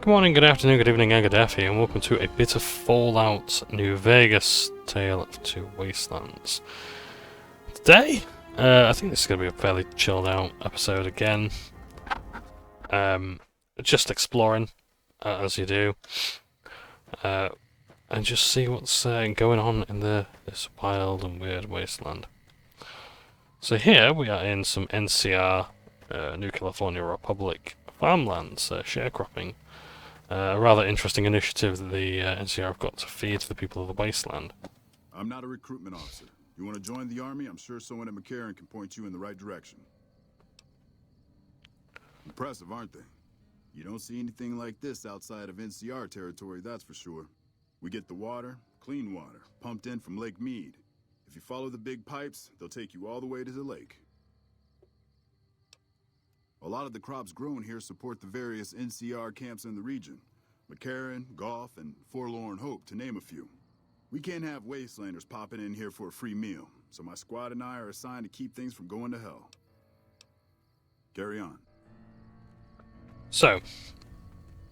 Good morning, good afternoon, good evening, and good day, and welcome to a bit of Fallout New Vegas Tale of Two Wastelands. Today, I think this is going to be a fairly chilled out episode again. Just exploring, as you do, and just see what's going on in this wild and weird wasteland. So here we are in some NCR, New California Republic farmlands, sharecropping. A rather interesting initiative that the NCR have got to feed the people of the wasteland. I'm not a recruitment officer. You want to join the army? I'm sure someone at McCarran can point you in the right direction. Impressive, aren't they? You don't see anything like this outside of NCR territory, that's for sure. We get the water, clean water, pumped in from Lake Mead. If you follow the big pipes, they'll take you all the way to the lake. A lot of the crops grown here support the various NCR camps in the region. McCarran, Golf, and Forlorn Hope, to name a few. We can't have Wastelanders popping in here for a free meal, so my squad and I are assigned to keep things from going to hell. Carry on. So,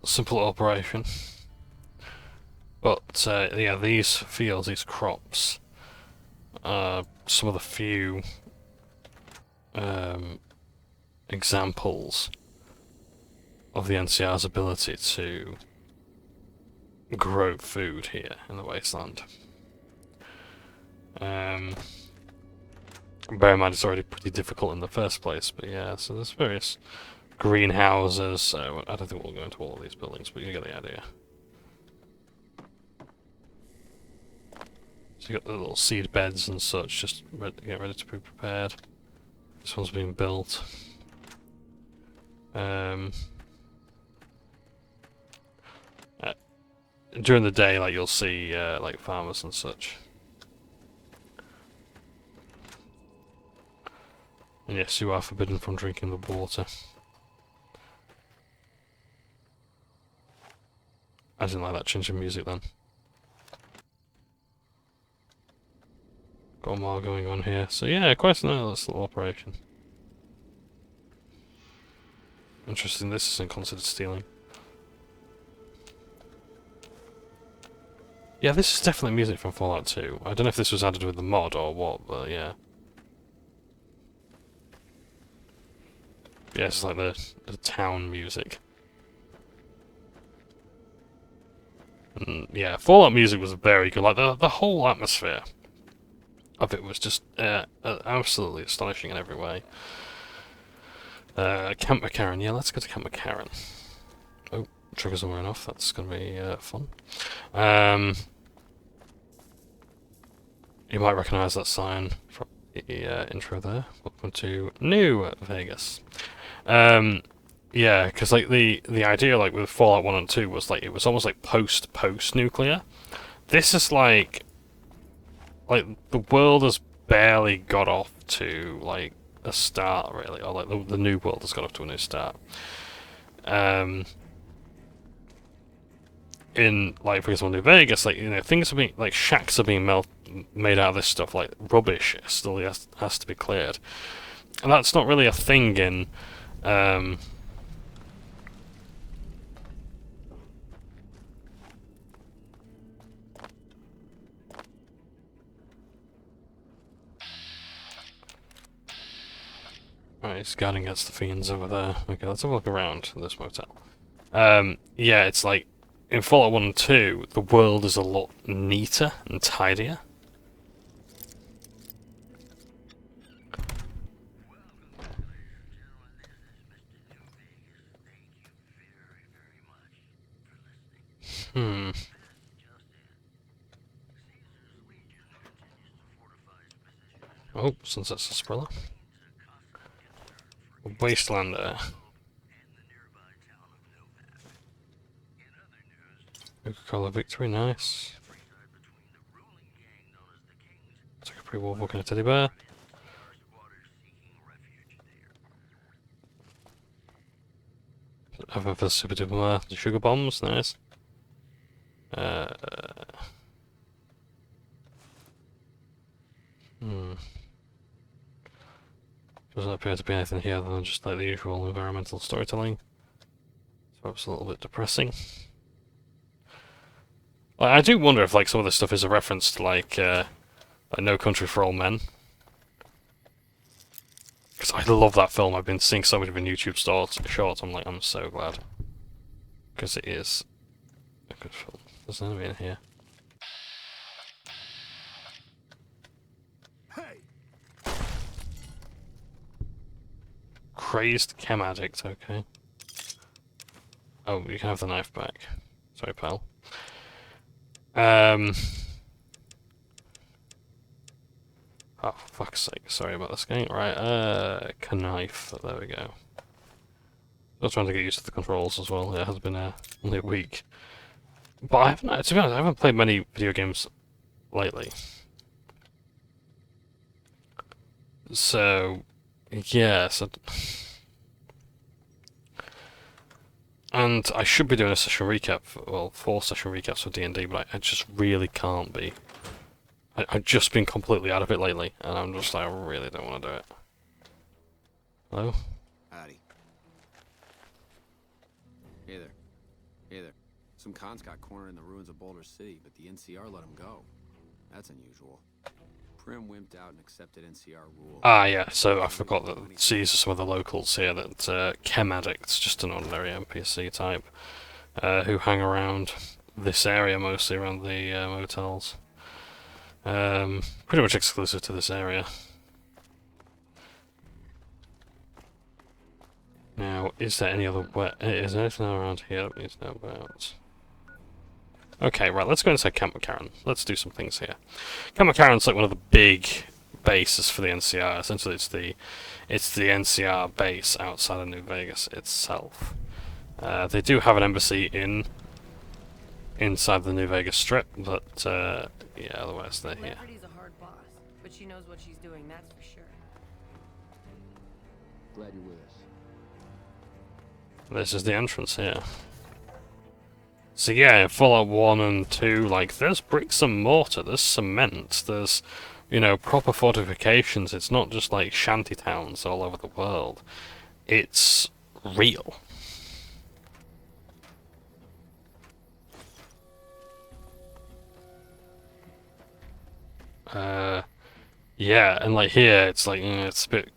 simple operation. But, yeah, these fields, these crops, are some of the few examples of the NCR's ability to grow food here in the wasteland. Bear in mind it's already pretty difficult in the first place, but yeah, so there's various greenhouses, so I don't think we'll go into all of these buildings, but you get the idea. So you got the little seed beds and such, just get ready to be prepared. This one's being built. During the day, like, you'll see like farmers and such. And yes, you are forbidden from drinking the water. I didn't like that change in music then. Got more going on here. So yeah, quite a nice little operation. Interesting, this isn't considered stealing. Yeah, this is definitely music from Fallout 2. I don't know if this was added with the mod or what, but yeah. Yeah, it's like the town music. And yeah, Fallout music was very good. Like, the whole atmosphere of it was just absolutely astonishing in every way. Camp McCarran. Yeah, let's go to Camp McCarran. Oh, triggers are wearing off. That's going to be fun. You might recognise that sign from the intro there. Welcome to New Vegas. Yeah, because like the idea, like with Fallout 1 and 2, was like it was almost like post nuclear. This is like the world has barely got off to like a start, really, or like the new world has got off to a new start. In, like, for example, New Vegas, like, you know, things are being, like, shacks are being made out of this stuff, like rubbish still has to be cleared, and that's not really a thing in Right, he's guarding against the fiends over there. Okay, let's have a look around this motel. Yeah, it's like, in Fallout 1 and 2, the world is a lot neater and tidier. Oh, Sunset Sarsaparilla. Wastelander. Coca-Cola Victory, nice. Take a pre-war book and a teddy bear. FFS Super Duper, the sugar bombs, nice. Doesn't appear to be anything here other than just like the usual environmental storytelling. That's a little bit depressing. I do wonder if like some of this stuff is a reference to like No Country for Old Men. Because I love that film. I've been seeing so many of the YouTube shorts. I'm so glad. Because it is a good film. There's an enemy in here. Hey! Crazed chem addict, okay. Oh, you can have the knife back. Sorry, pal. Oh, for fuck's sake. Sorry about this game. Right, knife. There we go. I was trying to get used to the controls as well. It has been only a week. But I haven't, to be honest, I haven't played many video games lately. So, yeah, and I should be doing a session recap, well, 4 session recaps for D&D, but I just really can't be. I've just been completely out of it lately, and I'm just like, I really don't want to do it. Hello? Howdy. Hey there. Hey there. Some cons got cornered in the ruins of Boulder City, but the NCR let them go. That's unusual. Prim wimped out and accepted NCR rule. Ah, yeah, so I forgot that these are some of the locals here, that Chem Addict's just an ordinary NPC type, who hang around this area, mostly around the motels. Pretty much exclusive to this area. Now, is there any other way? Is there anything around here that we need to know about? Okay, right, let's go inside Camp McCarran. Let's do some things here. Camp McCarran's like one of the big bases for the NCR. Essentially, it's the NCR base outside of New Vegas itself. They do have an embassy inside the New Vegas Strip, but yeah, otherwise they're here. Lafferty's a hard boss, but she knows what she's doing, that's for sure. Glad you're with us. This is the entrance here. So yeah, in Fallout 1 and 2, like, there's bricks and mortar, there's cement, there's, you know, proper fortifications. It's not just like shanty towns all over the world. It's real. Yeah, and like here, it's like, it's a bit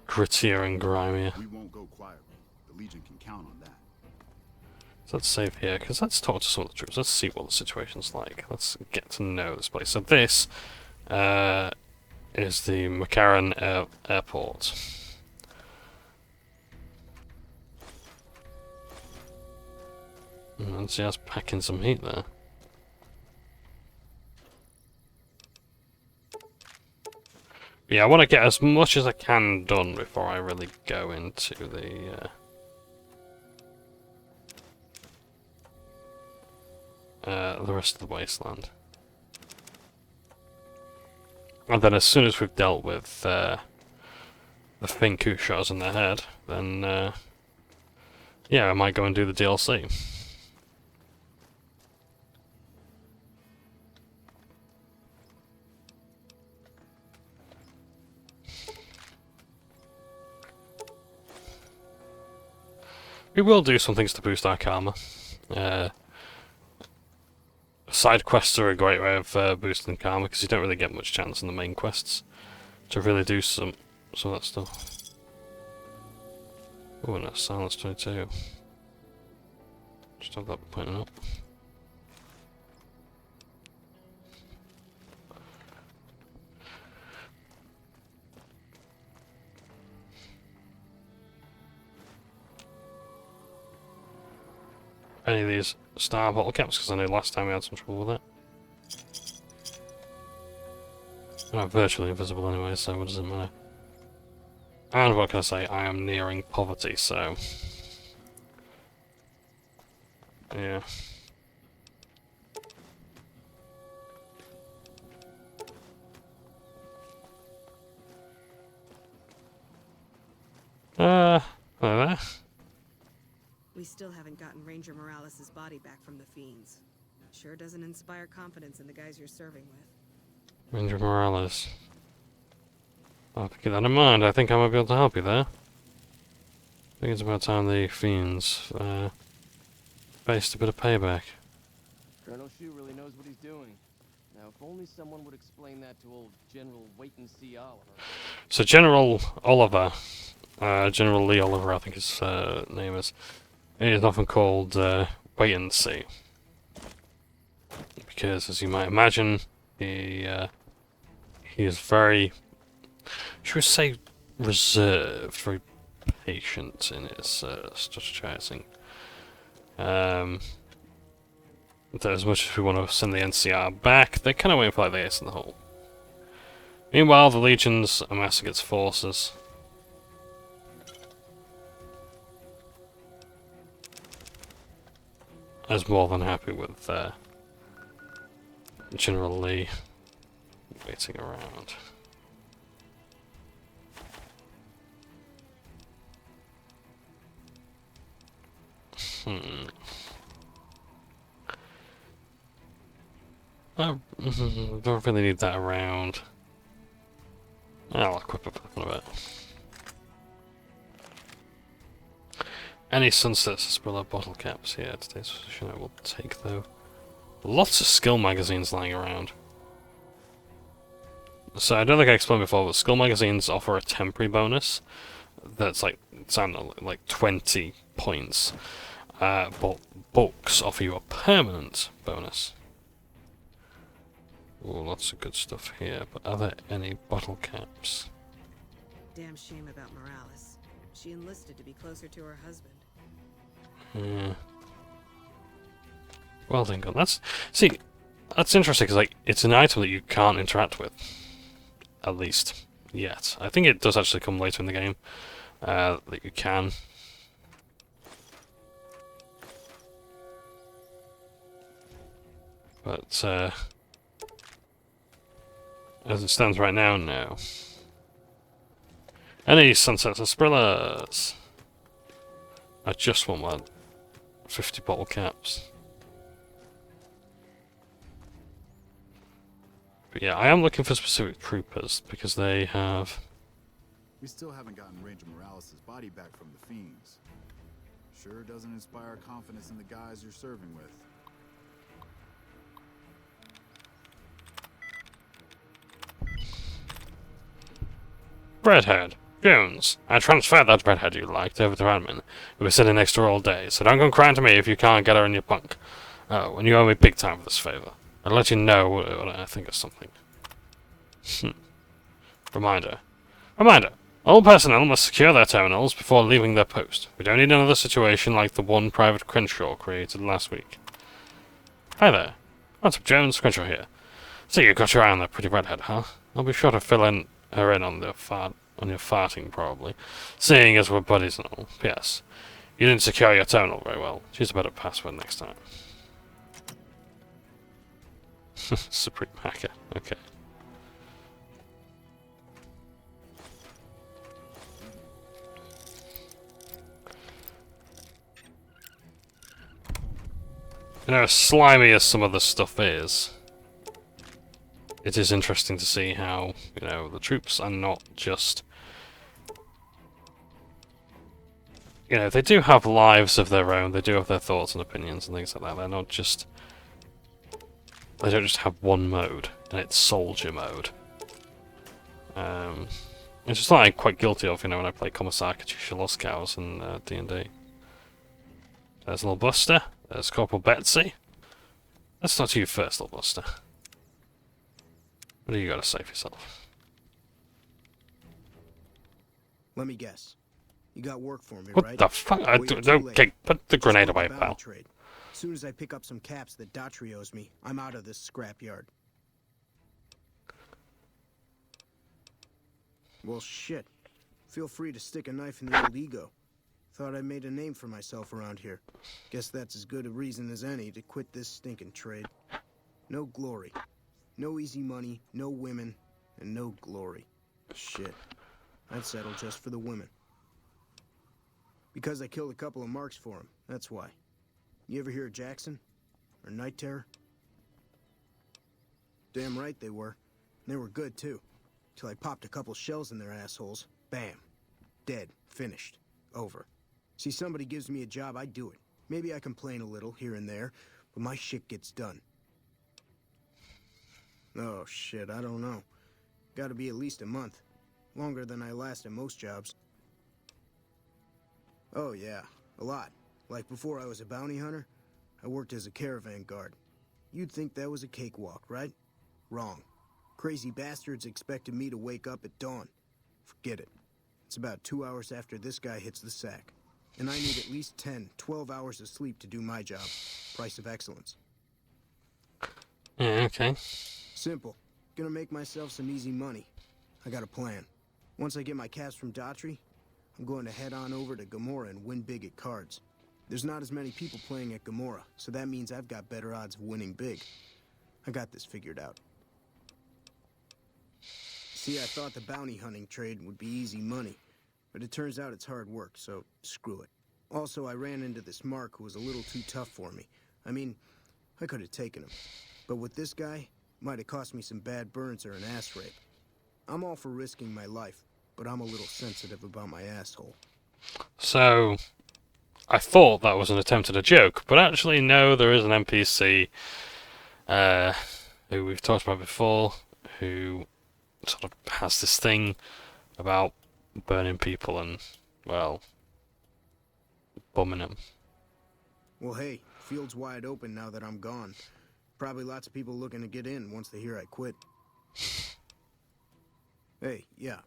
grittier and grimier. We won't go quietly. The Legion can count on that. So let's save here, because let's talk to some of the troops. Let's see what the situation's like. Let's get to know this place. So this is the McCarran Airport. And see us packing some heat there. Yeah, I want to get as much as I can done before I really go into the rest of the Wasteland. And then as soon as we've dealt with the Fink who shot us in the head, then yeah, I might go and do the DLC. We will do some things to boost our karma. Side quests are a great way of boosting karma, because you don't really get much chance in the main quests to really do some of that stuff. Oh, and that's Silence 22. Just have that pointing up. Any of these star bottle caps, because I know last time we had some trouble with it. And I'm virtually invisible anyway, so what does it matter? And what can I say? I am nearing poverty, so yeah. There. We still haven't gotten Ranger Morales' body back from the fiends. Sure doesn't inspire confidence in the guys you're serving with. Ranger Morales. I'll have to keep that in mind. I think I might be able to help you there. think it's about time the fiends faced a bit of payback. Colonel Shu really knows what he's doing. Now, if only someone would explain that to old General Wait-and-See Oliver. So General Oliver, General Lee Oliver, I think his name is, he is often called Wait and See. Because, as you might imagine, he is very, should we say, reserved, very patient in his strategizing. That as much as we want to send the NCR back, they're kind of waiting for like the ace in the hole. Meanwhile, the Legions amassing its forces. I was more than happy with General Lee waiting around. I don't really need that around. I'll equip it for a bit. Any sunsets Spiller bottle caps here. Today's position I will take though. Lots of skill magazines lying around. So I don't think I explained before, but skill magazines offer a temporary bonus that's like, it's like 20 points. But books offer you a permanent bonus. Oh, lots of good stuff here, but are there any bottle caps? Damn shame about Morales. She enlisted to be closer to her husband. Yeah. Well done, gun. That's interesting because like it's an item that you can't interact with, at least yet. I think it does actually come later in the game that you can. But as it stands right now, no. Any sunsets and sprillers? I just want my 50 bottle caps. But yeah, I am looking for specific troopers because they have. We still haven't gotten Ranger Morales' body back from the fiends. Sure doesn't inspire confidence in the guys you're serving with. Redhead. Jones. I transferred that redhead you liked over to admin. We were sitting next to her all day, so don't come crying to me if you can't get her in your punk. Oh, and you owe me big time for this favor. I'll let you know what I think of something. Reminder. All personnel must secure their terminals before leaving their post. We don't need another situation like the one Private Crenshaw created last week. Hi there. What's up, Jones? Crenshaw here. So you got your eye on that pretty redhead, huh? I'll be sure to fill her in on your farting, probably. Seeing as we're buddies and all. P.S. You didn't secure your terminal very well. Choose a better password next time. Supreme Hacker. Okay. You know, as slimy as some of the stuff is, it is interesting to see how, you know, the troops are not just... You know, they do have lives of their own, they do have their thoughts and opinions and things like that. They're not just... They don't just have one mode, and it's soldier mode. It's just like I'm quite guilty of, you know, when I play Commissar Katusha Lost Cows in D&D. There's little Buster. There's Corporal Betsy. Let's talk to you first, little Buster. What do you got to say for yourself? Let me guess. You got work for me, What right? the fuck? Okay, put the grenade away, pal. Trade. As soon as I pick up some caps that Daughtry owes me, I'm out of this scrapyard. Well, shit. Feel free to stick a knife in the old ego. Thought I made a name for myself around here. Guess that's as good a reason as any to quit this stinking trade. No glory. No easy money, no women, and no glory. Shit. I'd settle just for the women. Because I killed a couple of marks for him, that's why. You ever hear of Jackson? Or Night Terror? Damn right they were. And they were good, too. Till I popped a couple shells in their assholes. Bam. Dead. Finished. Over. See, somebody gives me a job, I do it. Maybe I complain a little here and there, but my shit gets done. Oh, shit, I don't know. Gotta be at least a month. Longer than I last at most jobs. Oh, yeah, a lot. Like before I was a bounty hunter, I worked as a caravan guard. You'd think that was a cakewalk, right? Wrong. Crazy bastards expected me to wake up at dawn. Forget it. It's about 2 hours after this guy hits the sack. And I need at least 10, 12 hours of sleep to do my job. Price of excellence. Yeah, okay. Simple. Gonna make myself some easy money. I got a plan. Once I get my caps from Daughtry, I'm going to head on over to Gomorrah and win big at cards. There's not as many people playing at Gomorrah, so that means I've got better odds of winning big. I got this figured out. See, I thought the bounty hunting trade would be easy money, but it turns out it's hard work, so screw it. Also, I ran into this Mark who was a little too tough for me. I mean, I could have taken him. But with this guy, might have cost me some bad burns or an ass rape. I'm all for risking my life, but I'm a little sensitive about my asshole. So, I thought that was an attempt at a joke, but actually no, there is an NPC who we've talked about before, who sort of has this thing about burning people and, well, bumming them. Well, hey, field's wide open now that I'm gone. Probably lots of people looking to get in once they hear I quit. Hey, yeah.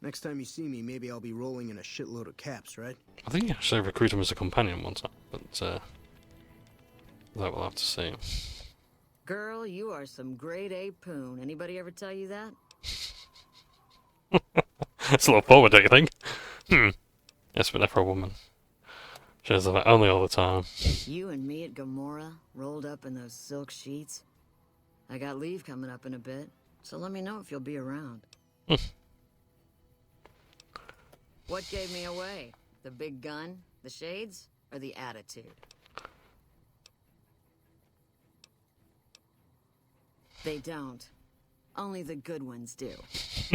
Next time you see me, maybe I'll be rolling in a shitload of caps, right? I think you actually recruit him as a companion one time, but that we'll have to see. Girl, you are some grade A poon. Anybody ever tell you that? It's a little forward, don't you think? Yes, but never for a woman. She has that only all the time. You and me at Gomorrah, rolled up in those silk sheets. I got leave coming up in a bit, so let me know if you'll be around. What gave me away? The big gun, the shades, or the attitude? They don't. Only the good ones do.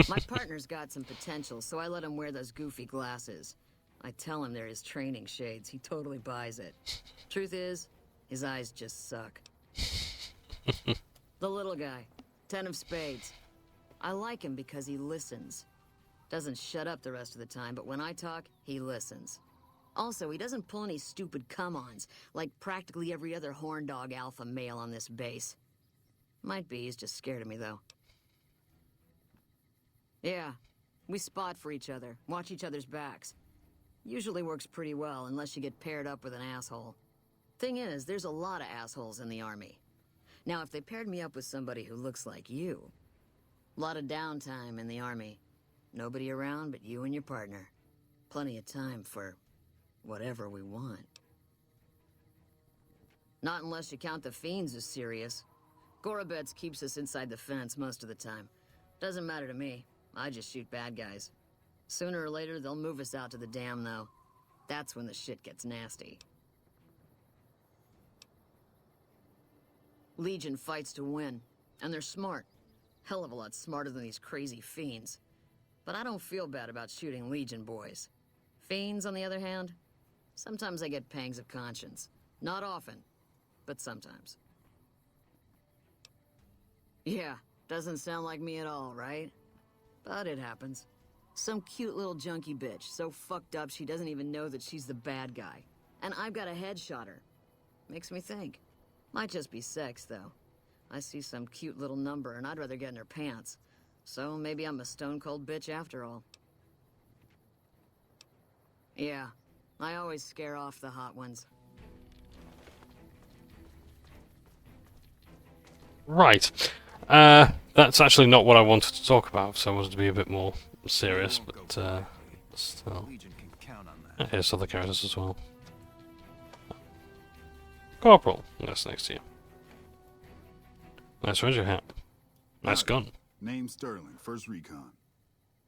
My partner's got some potential, so I let him wear those goofy glasses. I tell him they're his training shades. He totally buys it. Truth is, his eyes just suck. The little guy. 10 of spades. I like him because he listens. Doesn't shut up the rest of the time, but when I talk, he listens. Also, he doesn't pull any stupid come-ons, like practically every other horn dog alpha male on this base. Might be he's just scared of me, though. Yeah, we spot for each other, watch each other's backs. Usually works pretty well, unless you get paired up with an asshole. Thing is, there's a lot of assholes in the army. Now, if they paired me up with somebody who looks like you... A lot of downtime in the army. Nobody around but you and your partner. Plenty of time for... whatever we want. Not unless you count the fiends as serious. Gorobets keeps us inside the fence most of the time. Doesn't matter to me. I just shoot bad guys. Sooner or later, they'll move us out to the dam, though. That's when the shit gets nasty. Legion fights to win, and they're smart. Hell of a lot smarter than these crazy fiends. But I don't feel bad about shooting Legion boys. Fiends, on the other hand, sometimes I get pangs of conscience. Not often, but sometimes. Yeah, doesn't sound like me at all, right? But it happens. Some cute little junkie bitch, so fucked up she doesn't even know that she's the bad guy. And I've got a headshot her. Makes me think. Might just be sex, though. I see some cute little number and I'd rather get in her pants. So maybe I'm a stone-cold bitch after all. Yeah, I always scare off the hot ones. Right. That's actually not what I wanted to talk about, so I wanted to be a bit more serious, but still. Here's other characters as well. Corporal, that's next to you. Nice ranger hat. Nice gun. Name Sterling, First Recon.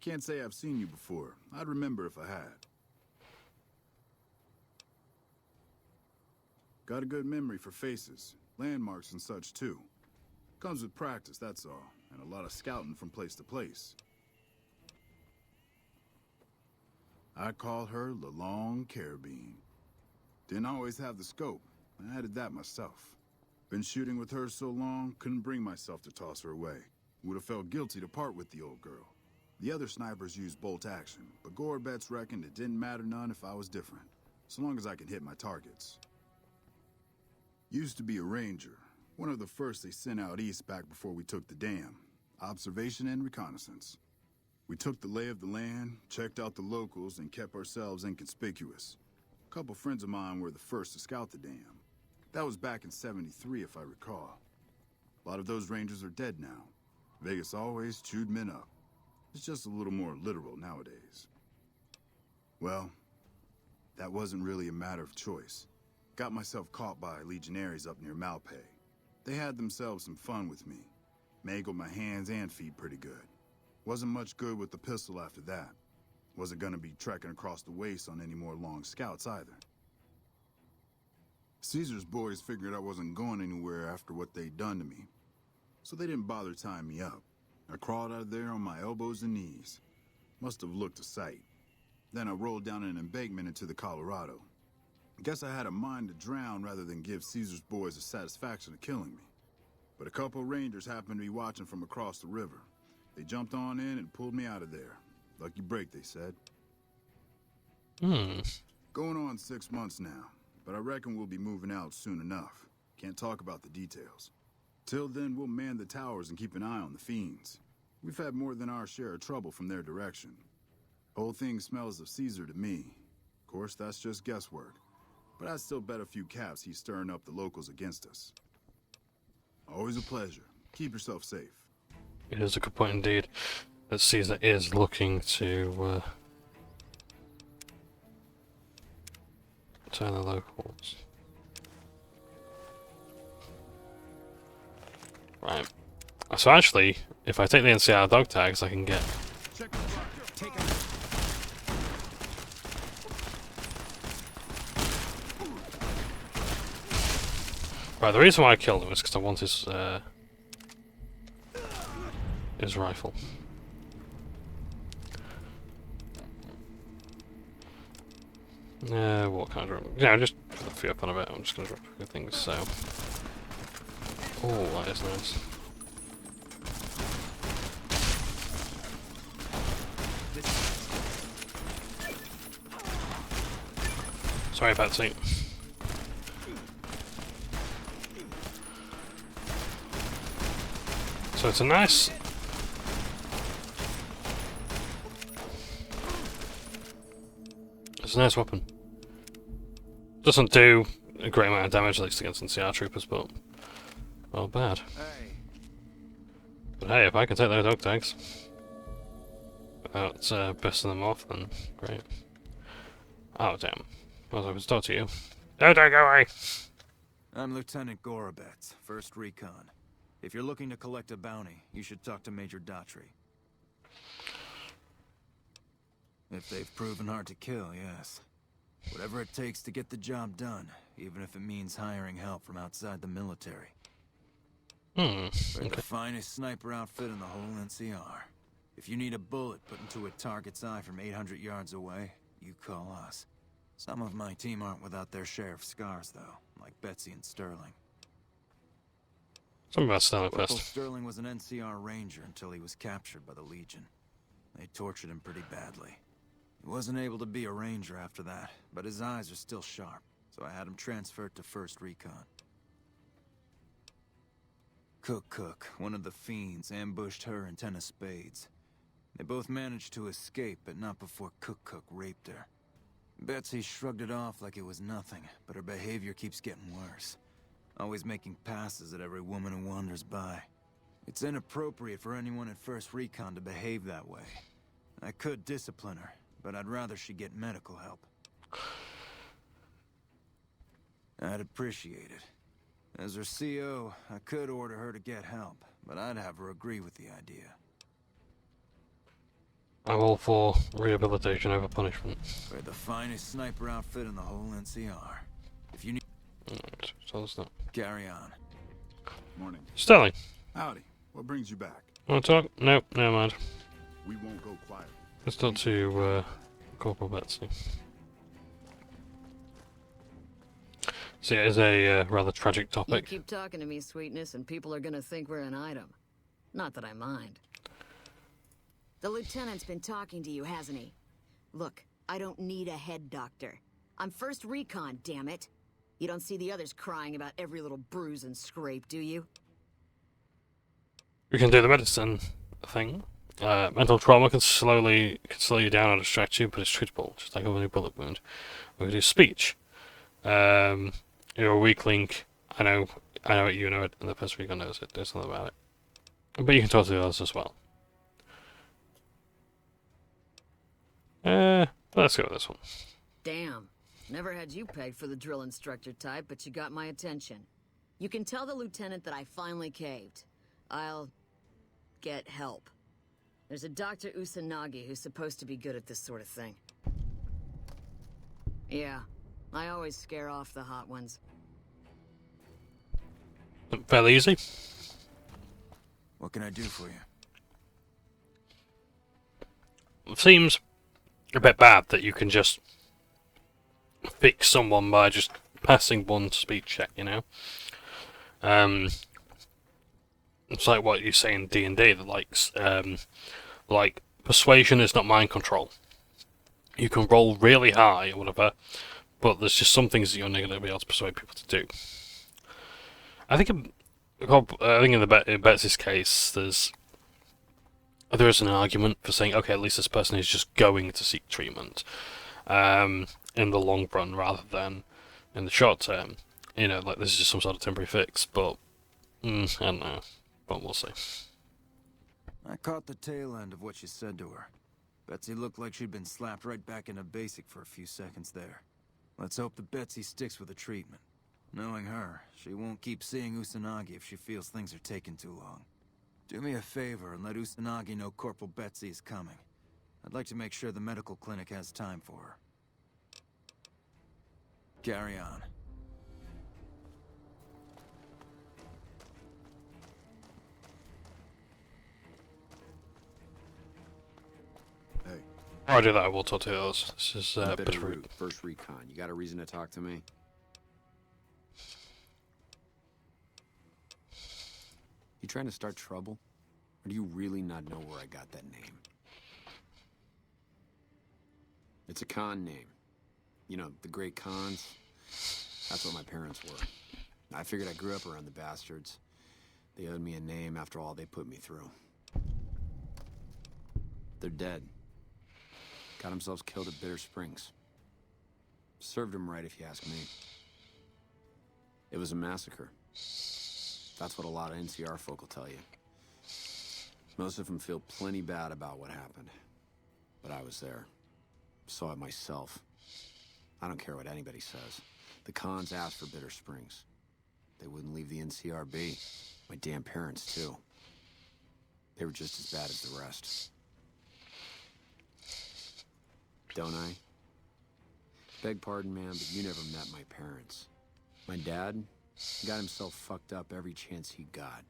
Can't say I've seen you before. I'd remember if I had. Got a good memory for faces, landmarks and such too. Comes with practice, that's all, and a lot of scouting from place to place. I called her the Long Carabine. Didn't always have the scope. I added that myself. Been shooting with her so long, couldn't bring myself to toss her away. Would have felt guilty to part with the old girl. The other snipers used bolt action, but Gore Betts reckoned it didn't matter none if I was different, so long as I could hit my targets. Used to be a ranger, one of the first they sent out east back before we took the dam. Observation and reconnaissance. We took the lay of the land, checked out the locals, and kept ourselves inconspicuous. A couple friends of mine were the first to scout the dam. That was back in '73, if I recall. A lot of those rangers are dead now. Vegas always chewed men up. It's just a little more literal nowadays. Well, that wasn't really a matter of choice. Got myself caught by legionaries up near Malpay. They had themselves some fun with me. Mangled my hands and feet pretty good. Wasn't much good with the pistol after that. Wasn't gonna be trekking across the waste on any more long scouts either. Caesar's boys figured I wasn't going anywhere after what they'd done to me, so they didn't bother tying me up. I crawled out of there on my elbows and knees. Must have looked a sight. Then I rolled down an embankment into the Colorado. Guess I had a mind to drown rather than give Caesar's boys the satisfaction of killing me. But a couple of rangers happened to be watching from across the river. They jumped on in and pulled me out of there. Lucky break, they said. Going on 6 months now, but I reckon we'll be moving out soon enough. Can't talk about the details. Till then, we'll man the towers and keep an eye on the fiends. We've had more than our share of trouble from their direction. Whole thing smells of Caesar to me. Of course, that's just guesswork. But I'd still bet a few caps he's stirring up the locals against us. Always a pleasure. Keep yourself safe. It is a good point indeed that Caesar is looking to turn the locals. Right. So actually, if I take the NCR dog tags, I can get... Right, the reason why I killed him is because I want his rifle. What kind of... Yeah, just for the fear fun of it, I'm just going to drop a few things, so... Oh, that is nice. Sorry, Betsy. So it's a nice... It's a nice weapon. Doesn't do a great amount of damage, at least against NCR troopers, but... Well, bad. But hey, if I can take their dog tags without pissing them off, then great. Oh, damn. I was hoping to talk to you. Don't go away! I'm Lieutenant Gorobets, 1st Recon. If you're looking to collect a bounty, you should talk to Major Daughtry. If they've proven hard to kill, yes. Whatever it takes to get the job done, even if it means hiring help from outside the military. We're the finest sniper outfit in the whole NCR. If you need a bullet put into a target's eye from 800 yards away, you call us. Some of my team aren't without their share of scars, though, like Betsy and Sterling. Something about Sterling Corporal first. Sterling was an NCR ranger until he was captured by the Legion. They tortured him pretty badly. He wasn't able to be a ranger after that, but his eyes are still sharp, so I had him transferred to 1st Recon. Cook, one of the fiends, ambushed her and 10 of spades. They both managed to escape, but not before Cook raped her. Betsy shrugged it off like it was nothing, but her behavior keeps getting worse. Always making passes at every woman who wanders by. It's inappropriate for anyone at 1st Recon to behave that way. I could discipline her, but I'd rather she get medical help. I'd appreciate it. As her CO, I could order her to get help, but I'd have her agree with the idea. I'm all for rehabilitation over punishment. We're the finest sniper outfit in the whole NCR. If you need... Alright, so let's not... Carry on. Morning. Sterling! Howdy. What brings you back? Wanna talk? Nope, never mind. We won't go quiet. Let's talk to Corporal Betsy. So it is a rather tragic You topic. keep talking to me, Sweetness, and people are gonna think we're an item. Not that I mind. The lieutenant's been talking to you, hasn't he? Look, I don't need a head doctor. I'm first recon, damn it. You don't see the others crying about every little bruise and scrape, do you? We can do the medicine thing. Mental trauma can slow you down and distract you, but it's treatable, just like a new bullet wound. We can do speech. You're a weak link. I know it, you know it, and the person recon knows it. There's nothing about it. But you can talk to the others as well. Let's go with this one. Damn. Never had you pegged for the drill instructor type, but you got my attention. You can tell the lieutenant that I finally caved. I'll get help. There's a Dr. Usanagi who's supposed to be good at this sort of thing. Yeah, I always scare off the hot ones. Fairly easy. What can I do for you? It seems a bit bad that you can just fix someone by just passing one speech check, you know? It's like what you say in D&D, that like persuasion is not mind control. You can roll really high or whatever, but there's just some things that you're not going to be able to persuade people to do. I think in Betsy's case, there is an argument for saying, okay, at least this person is just going to seek treatment in the long run rather than in the short term. You know, like this is just some sort of temporary fix, but I don't know. But we'll see. I caught the tail end of what you said to her. Betsy looked like she'd been slapped right back into basic for a few seconds there. Let's hope that Betsy sticks with the treatment. Knowing her, she won't keep seeing Usanagi if she feels things are taking too long. Do me a favor and let Usanagi know Corporal Betsy is coming. I'd like to make sure the medical clinic has time for her. Carry on. Hey, Before I do that, I will talk to the others. This is a bit Better rude. route, first recon. You got a reason to talk to me? You trying to start trouble? Or do you really not know where I got that name? It's a con name. You know, the great cons. That's what my parents were. I figured I grew up around the bastards. They owed me a name after all they put me through. They're dead. Got themselves killed at Bitter Springs. Served them right, if you ask me. It was a massacre. That's what a lot of NCR folk will tell you. Most of them feel plenty bad about what happened. But I was there. Saw it myself. I don't care what anybody says. The cons asked for Bitter Springs. They wouldn't leave the NCR be. My damn parents, too. They were just as bad as the rest. Don't I? Beg pardon, man, but you never met my parents. My dad got himself fucked up every chance he got.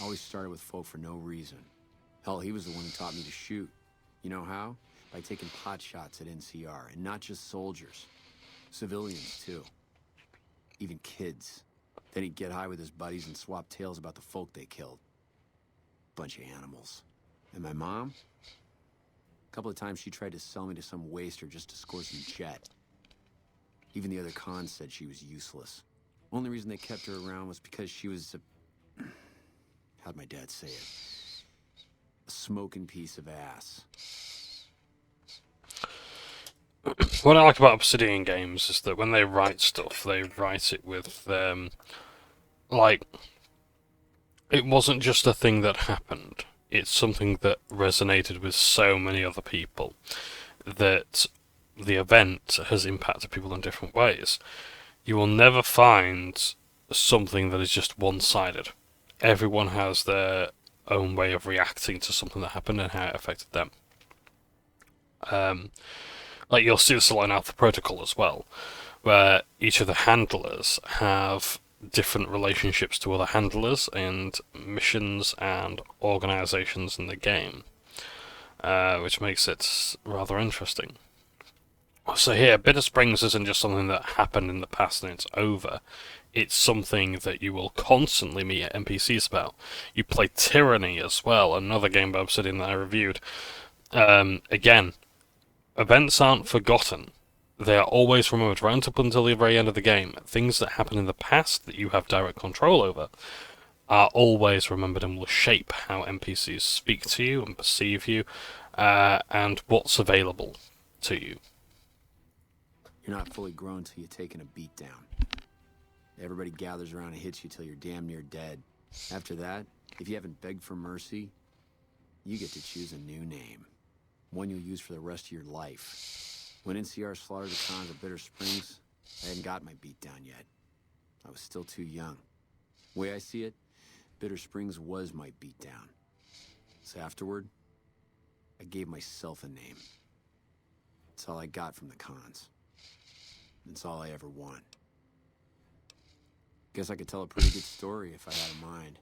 Always started with folk for no reason. Hell, he was the one who taught me to shoot. You know how? By taking pot shots at NCR, and not just soldiers. Civilians, too. Even kids. Then he'd get high with his buddies and swap tales about the folk they killed. Bunch of animals. And my mom? A couple of times she tried to sell me to some waster just to score some jet. Even the other cons said she was useless. Only reason they kept her around was because she was a... how'd my dad say it? A smoking piece of ass. What I like about Obsidian games is that when they write stuff, they write it with, like, it wasn't just a thing that happened. It's something that resonated with so many other people that the event has impacted people in different ways. You will never find something that is just one-sided. Everyone has their own way of reacting to something that happened and how it affected them. Like you'll see this a lot in Alpha Protocol as well, where each of the handlers have different relationships to other handlers and missions and organizations in the game, which makes it rather interesting. So here, Bitter Springs isn't just something that happened in the past and it's over. It's something that you will constantly meet NPCs about. You play Tyranny as well, another game by Obsidian that I reviewed. Again, events aren't forgotten. They are always remembered right up until the very end of the game. Things that happen in the past that you have direct control over are always remembered and will shape how NPCs speak to you and perceive you, and what's available to you. You're not fully grown till you've taken a beat down. Everybody gathers around and hits you till you're damn near dead. After that, if you haven't begged for mercy, you get to choose a new name. One you'll use for the rest of your life. When NCR slaughtered the cons of Bitter Springs, I hadn't got my beat down yet. I was still too young. The way I see it, Bitter Springs was my beat down. So afterward, I gave myself a name. It's all I got from the cons. It's all I ever want. Guess I could tell a pretty good story if I had a mind.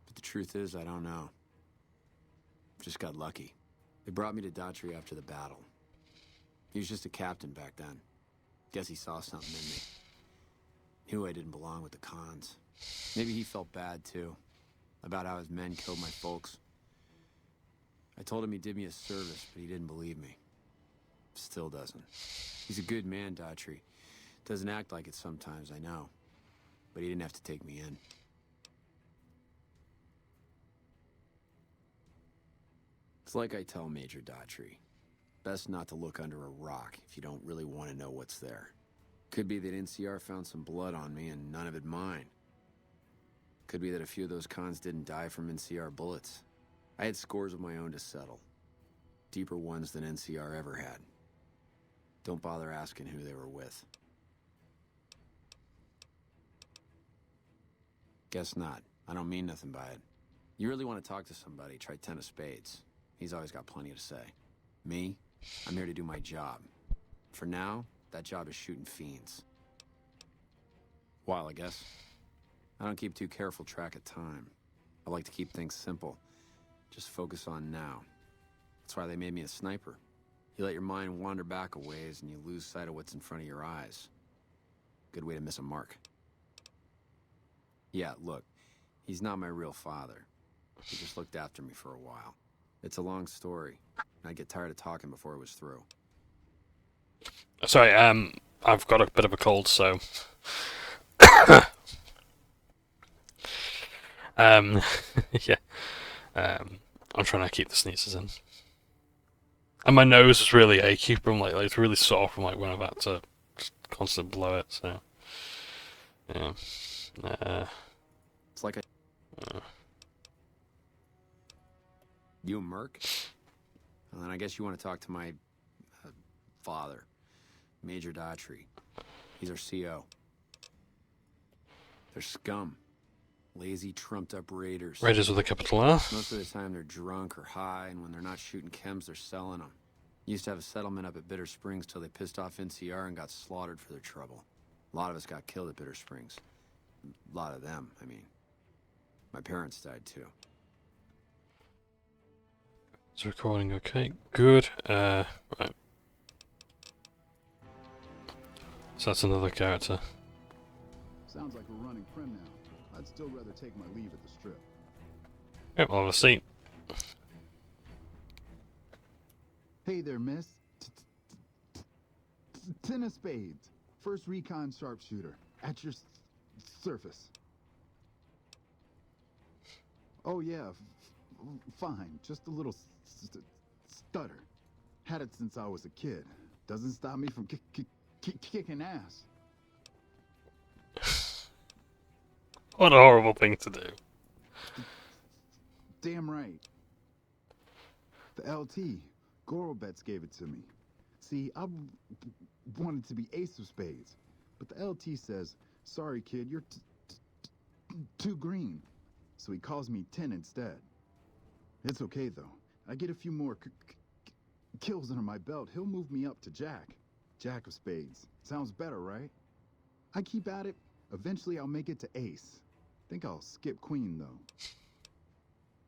But the truth is, I don't know. Just got lucky. They brought me to Daughtry after the battle. He was just a captain back then. Guess he saw something in me. Knew I didn't belong with the cons. Maybe he felt bad, too. About how his men killed my folks. I told him he did me a service, but he didn't believe me. Still doesn't. He's a good man, Daughtry. Doesn't act like it sometimes, I know. But he didn't have to take me in. It's like I tell Major Daughtry. Best not to look under a rock if you don't really want to know what's there. Could be that NCR found some blood on me and none of it mine. Could be that a few of those cons didn't die from NCR bullets. I had scores of my own to settle. Deeper ones than NCR ever had. Don't bother asking who they were with. Guess not. I don't mean nothing by it. You really want to talk to somebody, try 10 of spades. He's always got plenty to say. Me? I'm here to do my job. For now, that job is shooting fiends. While, I guess. I don't keep too careful track of time. I like to keep things simple. Just focus on now. That's why they made me a sniper. You let your mind wander back a ways and you lose sight of what's in front of your eyes. Good way to miss a mark. Yeah, look, he's not my real father. He just looked after me for a while. It's a long story. I'd get tired of talking before it was through. Sorry, I've got a bit of a cold, so... yeah. I'm trying to keep the sneezes in. And my nose is really achy from, like it's really sore from, like, when I've had to just constantly blow it, so... Yeah. It's like a... You a merc? Well, then I guess you want to talk to my... father. Major Daughtry. He's our CO. They're scum. Lazy, trumped-up raiders. Raiders with a capital R. Most of the time they're drunk or high, and when they're not shooting chems, they're selling them. Used to have a settlement up at Bitter Springs till they pissed off NCR and got slaughtered for their trouble. A lot of us got killed at Bitter Springs. A lot of them, I mean. My parents died, too. It's recording okay. Good. Right. So that's another character. Sounds like we're running prim now. I'd still rather take my leave at the strip. Yep, we'll have a seat. Hey there, miss. Ten of spades. First recon sharpshooter. At your surface. Oh yeah, fine. Just a little stutter. Had it since I was a kid. Doesn't stop me from kicking ass. What a horrible thing to do. Damn right. The LT, Gorobets gave it to me. See, I wanted to be ace of spades, but the LT says, sorry kid, you're too green. So he calls me 10 instead. It's okay though. I get a few more kills under my belt. He'll move me up to Jack. Jack of spades. Sounds better, right? I keep at it. Eventually I'll make it to ace. Think I'll skip queen though.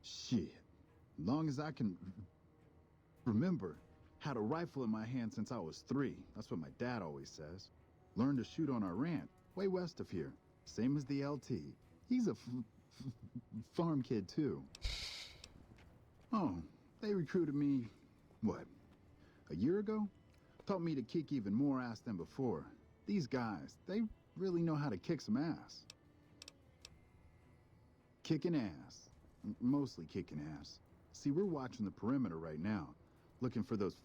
Shit. Long as I can remember, Had a rifle in my hand since I was 3. That's what my dad always says. Learned to shoot on our ranch, way west of here. Same as the LT. He's a farm kid, too. Oh, they recruited me, what, a year ago? Taught me to kick even more ass than before. These guys, they really know how to kick some ass. Kicking ass. Mostly kicking ass. See, we're watching the perimeter right now, looking for those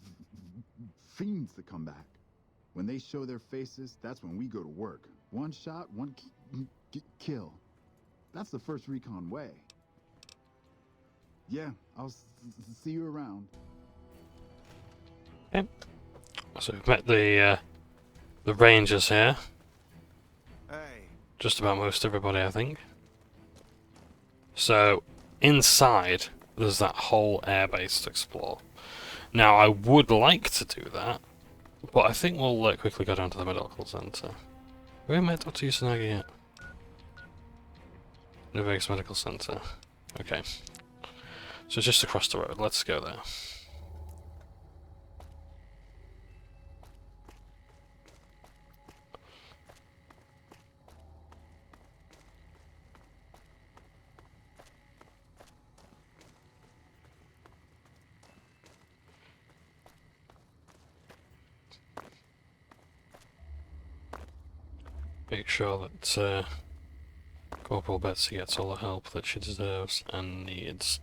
fiends to come back. When they show their faces, that's when we go to work. One shot, one kill. That's the first recon way. Yeah, I'll see you around. Okay. So we've met the rangers here. Hey. Just about most everybody, I think. So, inside, there's that whole airbase to explore. Now, I would like to do that, but I think we'll quickly go down to the medical center. Have we met Dr. Yusunagi yet? New Vegas Medical Center. Okay. So just across the road. Let's go there. Make sure that Corporal Betsy gets all the help that she deserves and needs.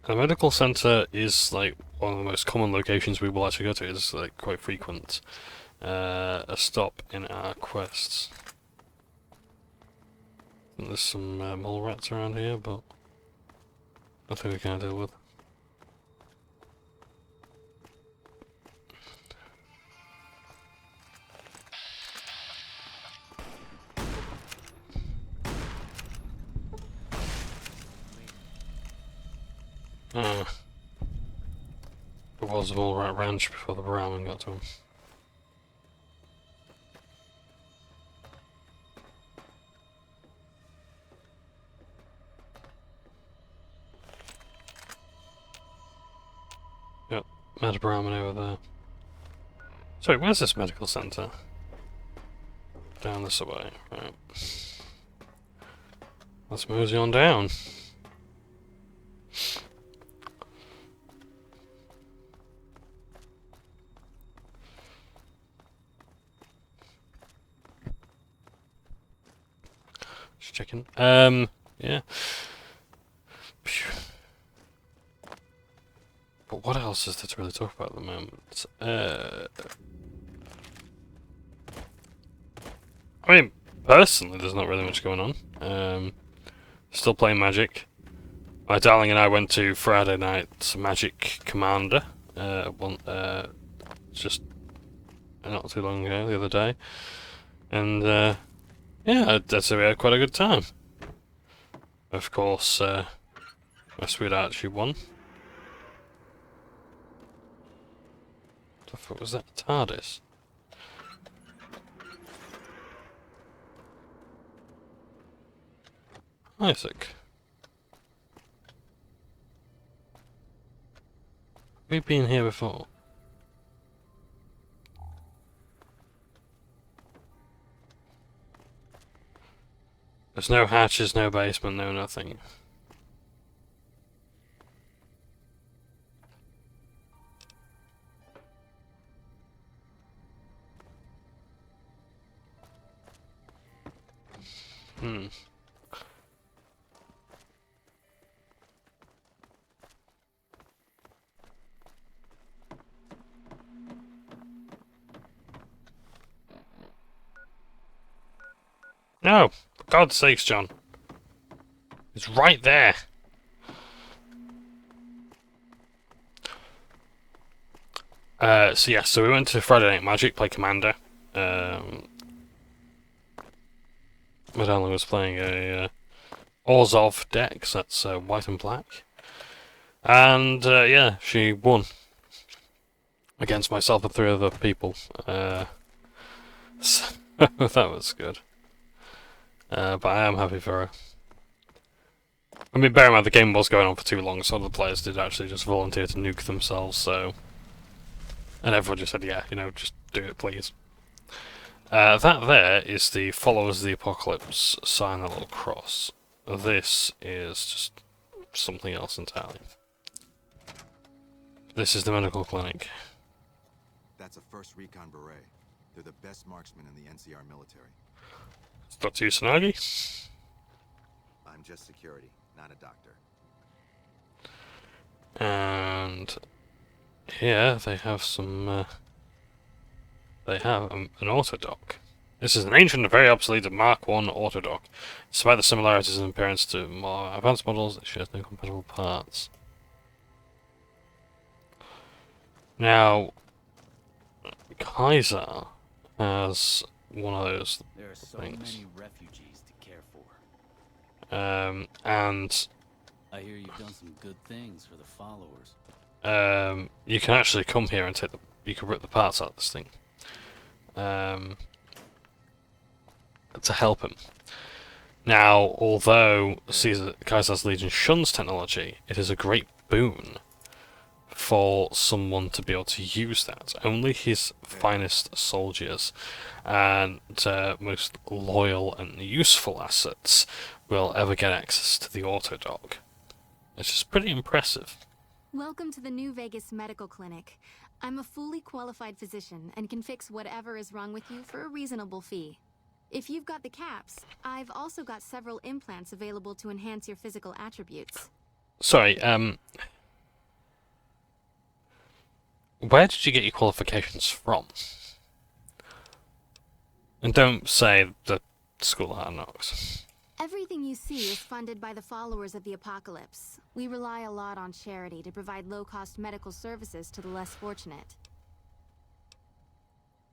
The medical center is like one of the most common locations we will actually go to. It's like quite frequent. A stop in our quests. There's some mole rats around here, but nothing we can deal with. It was a mole rat ranch before the Brahmin got to him. Yep, Mad Brahmin over there. Sorry, where's this medical center? Down this way, right. Let's mosey on down. Just checking. Yeah. Phew. But what else is there to really talk about at the moment? I mean, personally, there's not really much going on. Still playing Magic. My darling and I went to Friday night's Magic Commander. Just not too long ago, the other day. And, yeah, I'd say we had quite a good time. Of course, my sweet Archie won. What the fuck was that? TARDIS? Isaac. We've been here before. There's no hatches, no basement, no nothing. No! For God's sakes, John. It's right there! So we went to Friday Night Magic, play Commander. My darling was playing a Orzhov deck, so that's white and black. And, yeah, she won. Against myself and 3 other people. So that was good. But I am happy for her. I mean, bear in mind the game was going on for too long, so the players did actually just volunteer to nuke themselves, so... And everyone just said, yeah, you know, just do it, please. That there is the Followers of the Apocalypse sign, that little cross. This is just something else entirely. This is the medical clinic. That's a 1st Recon Beret. They're the best marksmen in the NCR military. Dr. Usanagi? I'm just security, not a doctor. And here they have some... they have an autodock. This is an ancient and very obsolete Mark I autodock. Despite the similarities in appearance to more advanced models, it shares no compatible parts. Now, Kaiser has one of those There are so things. many refugees to care for. And I hear you've done some good things for the followers. you can actually come here and take the... You can rip the parts out of this thing. To help him. Now, although Kaiser's Legion shuns technology, it is a great boon for someone to be able to use that. Only his finest soldiers and most loyal and useful assets will ever get access to the autodock. It's just pretty impressive. Welcome to the New Vegas Medical Clinic. I'm a fully qualified physician and can fix whatever is wrong with you for a reasonable fee. If you've got the caps, I've also got several implants available to enhance your physical attributes. Sorry, where did you get your qualifications from? And don't say the School of Hard Knocks. Everything you see is funded by the followers of the apocalypse. We rely a lot on charity to provide low-cost medical services to the less fortunate.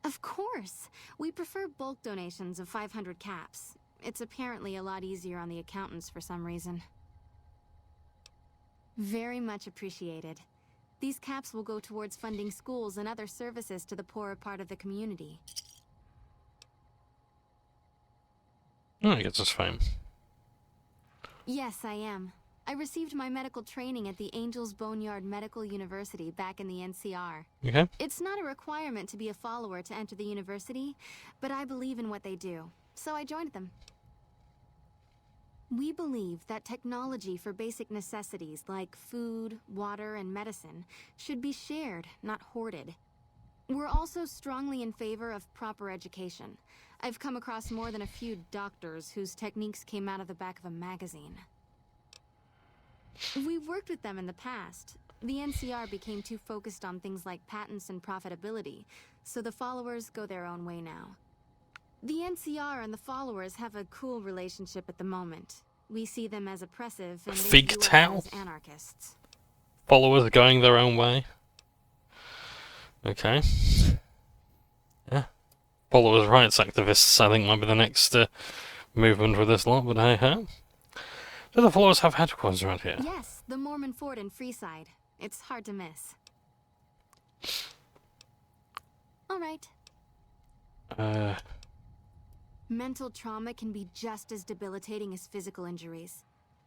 Of course! We prefer bulk donations of 500 caps. It's apparently a lot easier on the accountants for some reason. Very much appreciated. These caps will go towards funding schools and other services to the poorer part of the community. Oh, he gets us fame. Yes, I am. I received my medical training at the Angels Boneyard Medical University back in the NCR. Okay. It's not a requirement to be a follower to enter the university, but I believe in what they do, so I joined them. We believe that technology for basic necessities like food, water, and medicine should be shared, not hoarded. We're also strongly in favor of proper education. I've come across more than a few doctors whose techniques came out of the back of a magazine. We've worked with them in the past. The NCR became too focused on things like patents and profitability, so the followers go their own way now. The NCR and the followers have a cool relationship at the moment. We see them as oppressive and they view us as anarchists. Followers are going their own way. Okay. Yeah. Followers' rights activists, I think, might be the next movement with this lot, but hey ho. Do the followers have headquarters around here? Yes, the Mormon Fort in Freeside. It's hard to miss. Alright. Mental trauma can be just as debilitating as physical injuries.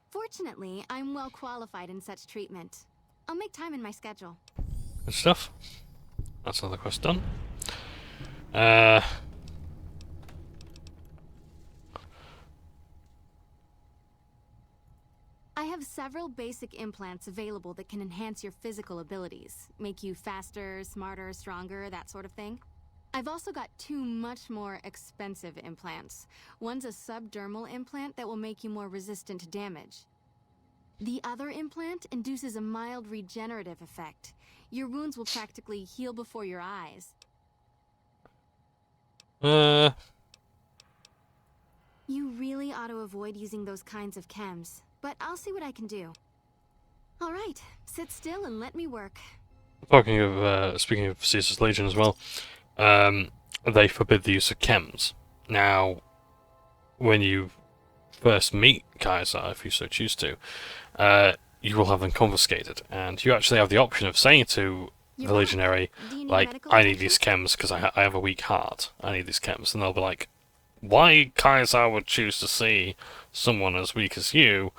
Fortunately, I'm well qualified in such treatment. I'll make time in my schedule. Good stuff. That's another quest done. I have several basic implants available that can enhance your physical abilities, make you faster, smarter, stronger, that sort of thing. I've also got two much more expensive implants. One's a subdermal implant that will make you more resistant to damage. The other implant induces a mild regenerative effect. Your wounds will practically heal before your eyes. You really ought to avoid using those kinds of chems, but I'll see what I can do. All right, sit still and let me work. Talking of, speaking of Caesar's Legion as well, they forbid the use of chems. Now, when you first meet Kaiser, if you so choose to, you will have them confiscated, and you actually have the option of saying to the legionary, like, I need these chems because I have a weak heart, I need these chems, and they'll be like, why Kaiser would choose to see someone as weak as you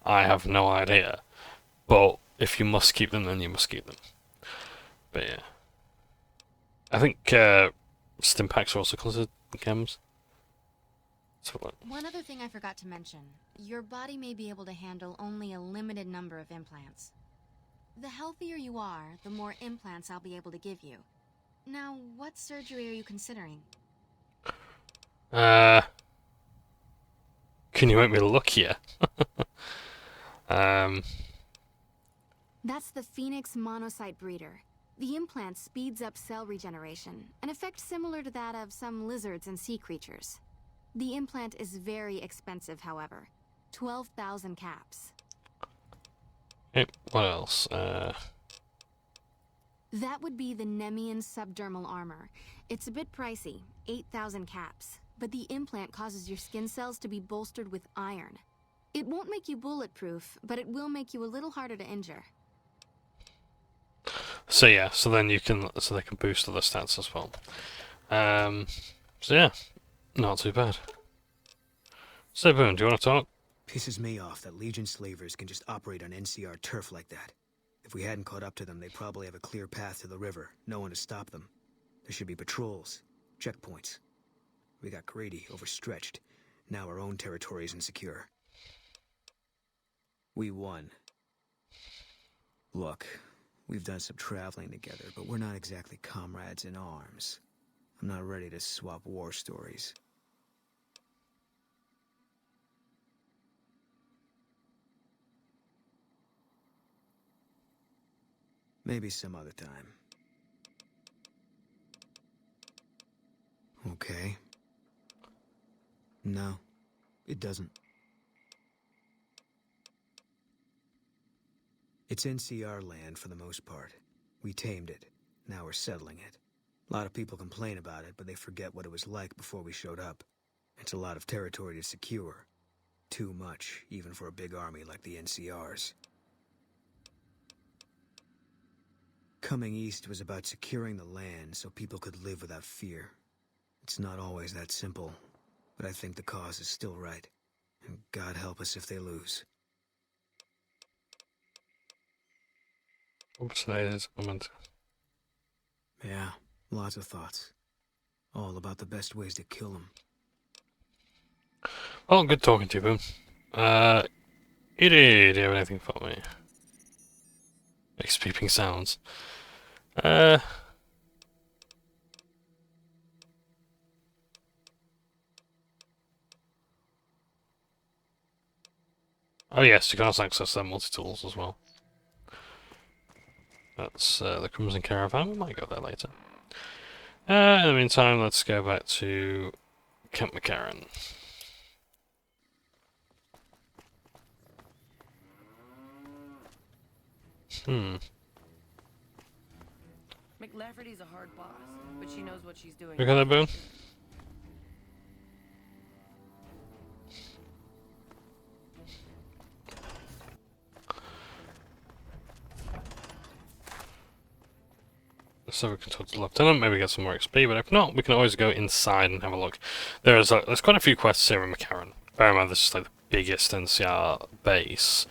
I have no idea. But if you must keep them, then you must keep them. But yeah. I think stim packs are also considered chems. So, one other thing I forgot to mention. Your body may be able to handle only a limited number of implants. The healthier you are, the more implants I'll be able to give you. Now, what surgery are you considering? can you make me luckier? That's the Phoenix monocyte breeder. The implant speeds up cell regeneration, an effect similar to that of some lizards and sea creatures. The implant is very expensive, however. 12,000 caps. Okay, what else? That would be the Nemian subdermal armor. It's a bit pricey, 8,000 caps, but the implant causes your skin cells to be bolstered with iron. It won't make you bulletproof, but it will make you a little harder to injure. So yeah, so then they can boost other stats as well. So yeah, not too bad. So Boone, do you want to talk? Pisses me off that Legion slavers can just operate on NCR turf like that. If we hadn't caught up to them, they'd probably have a clear path to the river. No one to stop them. There should be patrols, checkpoints. We got greedy, overstretched. Now our own territory is insecure. We won. Look, we've done some traveling together, but we're not exactly comrades in arms. I'm not ready to swap war stories. Maybe some other time. Okay. No, it doesn't. It's NCR land for the most part. We tamed it. Now we're settling it. A lot of people complain about it, but they forget what it was like before we showed up. It's a lot of territory to secure. Too much, even for a big army like the NCR's. Coming east was about securing the land so people could live without fear. It's not always that simple, but I think the cause is still right. And God help us if they lose. Oops, that is a moment. Yeah, lots of thoughts. All about the best ways to kill them. Well, good talking to you, Boone. Do you have anything for me? Makes beeping sounds. Oh yes, you can also access their multi-tools as well. That's the Crimson Caravan. We might go there later. In the meantime, let's go back to Camp McCarran. McLafferty's a hard boss, but she knows what she's doing. Look at that, Boone. So we can talk to the Lieutenant, maybe get some more XP, but if not, we can always go inside and have a look. There's quite a few quests here in McCarran. Bear in mind, this is like the biggest NCR base.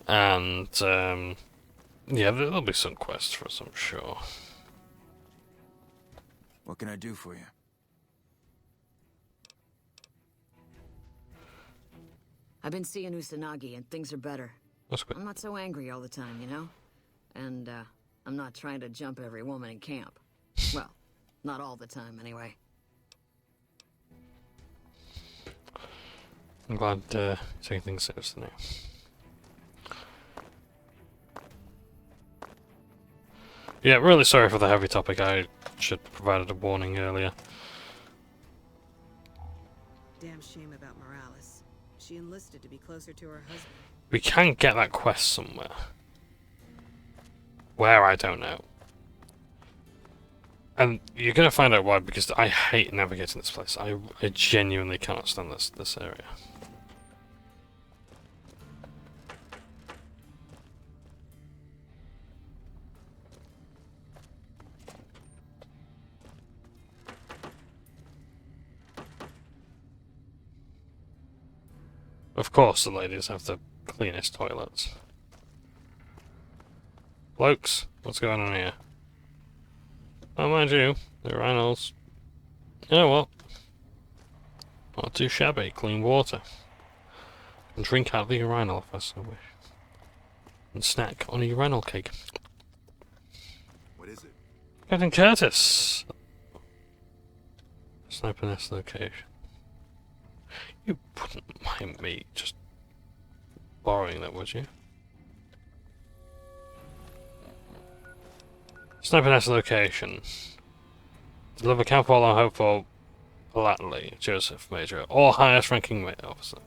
And, yeah, there'll be some quests for us, I'm sure. What can I do for you? I've been seeing Usanagi, and things are better. That's good. I'm not so angry all the time, you know? And, I'm not trying to jump every woman in camp. Well, not all the time, anyway. I'm glad taking things seriously now. Yeah, really sorry for the heavy topic. I should have provided a warning earlier. Damn shame about Morales. She enlisted to be closer to her husband. We can get that quest somewhere. Where, I don't know. And you're going to find out why, because I hate navigating this place. I genuinely cannot stand this area. Of course the ladies have to cleanest toilets. Blokes, what's going on here? Oh, mind you, the urinals. You know what? Not too shabby. Clean water. And drink out of the urinal if I so wish. And snack on a urinal cake. What is it? Captain Curtis! Sniper nest location. You wouldn't mind me just borrowing that, would you? Sniper nest location. Deliver camp while on hope for Latterly, Joseph, Major, or highest ranking officer.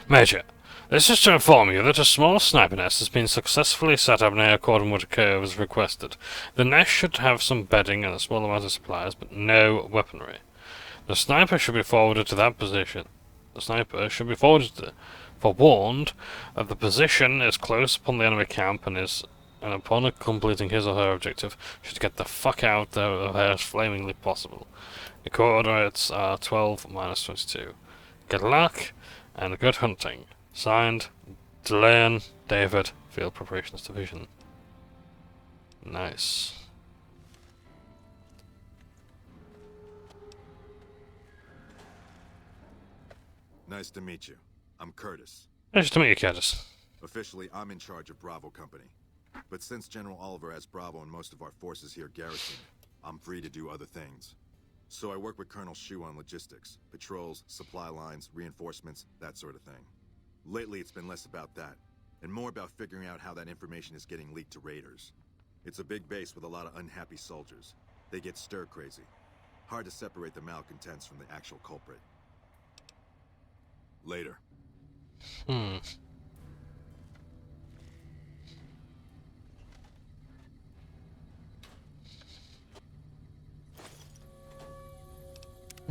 Major, this is to inform you that a small sniper nest has been successfully set up near Cordonwood Cove as requested. The nest should have some bedding and a small amount of supplies, but no weaponry. The sniper should be forwarded to that position. The sniper should be forwarded to, forewarned that the position is close upon the enemy camp and upon completing his or her objective, should get the fuck out there as flamingly possible. The coordinates are 12-22. Good luck and good hunting. Signed, Delane David, Field Preparations Division. Nice. Nice to meet you. I'm Curtis. Nice to meet you, Curtis. Officially, I'm in charge of Bravo Company. But since General Oliver has Bravo and most of our forces here garrisoned, I'm free to do other things. So I work with Colonel Shu on logistics, patrols, supply lines, reinforcements, that sort of thing. Lately, it's been less about that, and more about figuring out how that information is getting leaked to raiders. It's a big base with a lot of unhappy soldiers. They get stir-crazy. Hard to separate the malcontents from the actual culprit. Later. I'm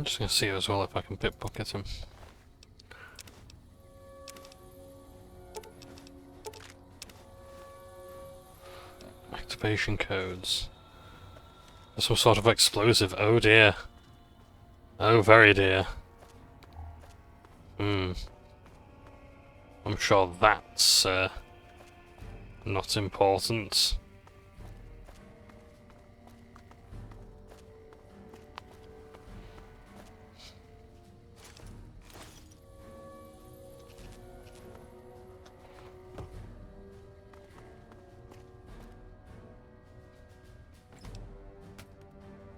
just gonna see as well if I can pickpocket him. Activation codes. There's some sort of explosive. Oh dear. Oh very dear. I'm sure that's not important.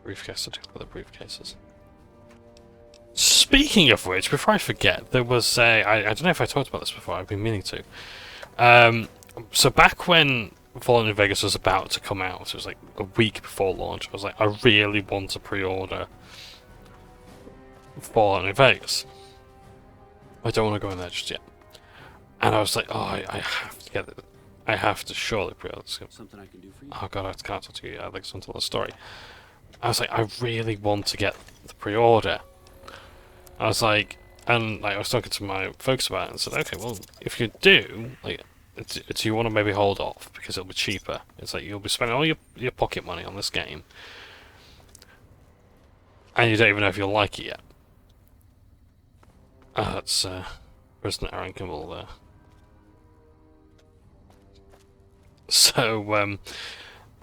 Briefcase to deal with the briefcases. Speaking of which, before I forget, there was a... I don't know if I talked about this before, I've been meaning to. So back when Fallout New Vegas was about to come out, it was like a week before launch, I was like, I really want to pre-order Fallout New Vegas. I don't want to go in there just yet. And I was like, oh, I have to get it. I have to surely pre-order this. Something I can do for you? Oh god, I can't talk to you yet, I'd like to tell the story. I was like, I really want to get the pre-order. I was like, and like I was talking to my folks about it and said, okay, well, if you do, like, do you want to maybe hold off because it'll be cheaper? It's like you'll be spending all your pocket money on this game, and you don't even know if you'll like it yet. That's President Aaron Kimball there. So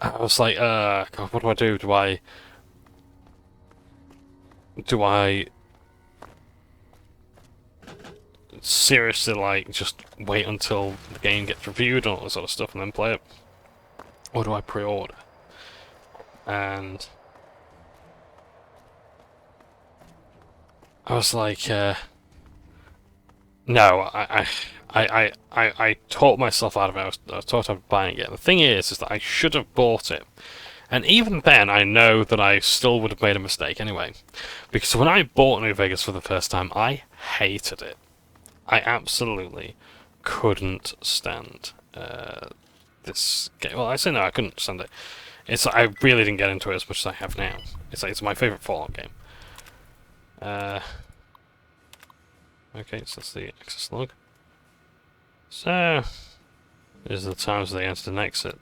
I was like, God, what do I do? Do I seriously, like, just wait until the game gets reviewed and all that sort of stuff and then play it? Or do I pre-order? And I was like, no, I talked myself out of it. I was talked out of buying it. The thing is that I should have bought it. And even then, I know that I still would have made a mistake anyway. Because when I bought New Vegas for the first time, I hated it. I absolutely couldn't stand this game. Well, I say no, I couldn't stand it. It's I really didn't get into it as much as I have now. It's like, it's my favourite Fallout game. Okay, so that's the access log. So, these are the times they entered and exit.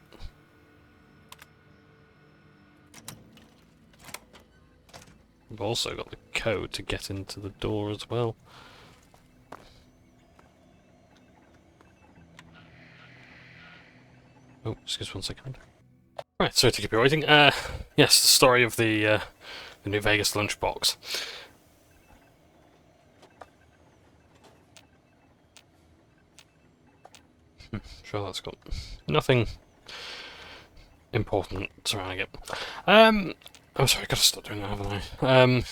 We've also got the code to get into the door as well. Oh, excuse 1 second. Right, sorry to keep you waiting. Yes, the story of the New Vegas lunchbox. Sure, that's got nothing important surrounding it. I'm sorry, I gotta stop doing that, haven't I?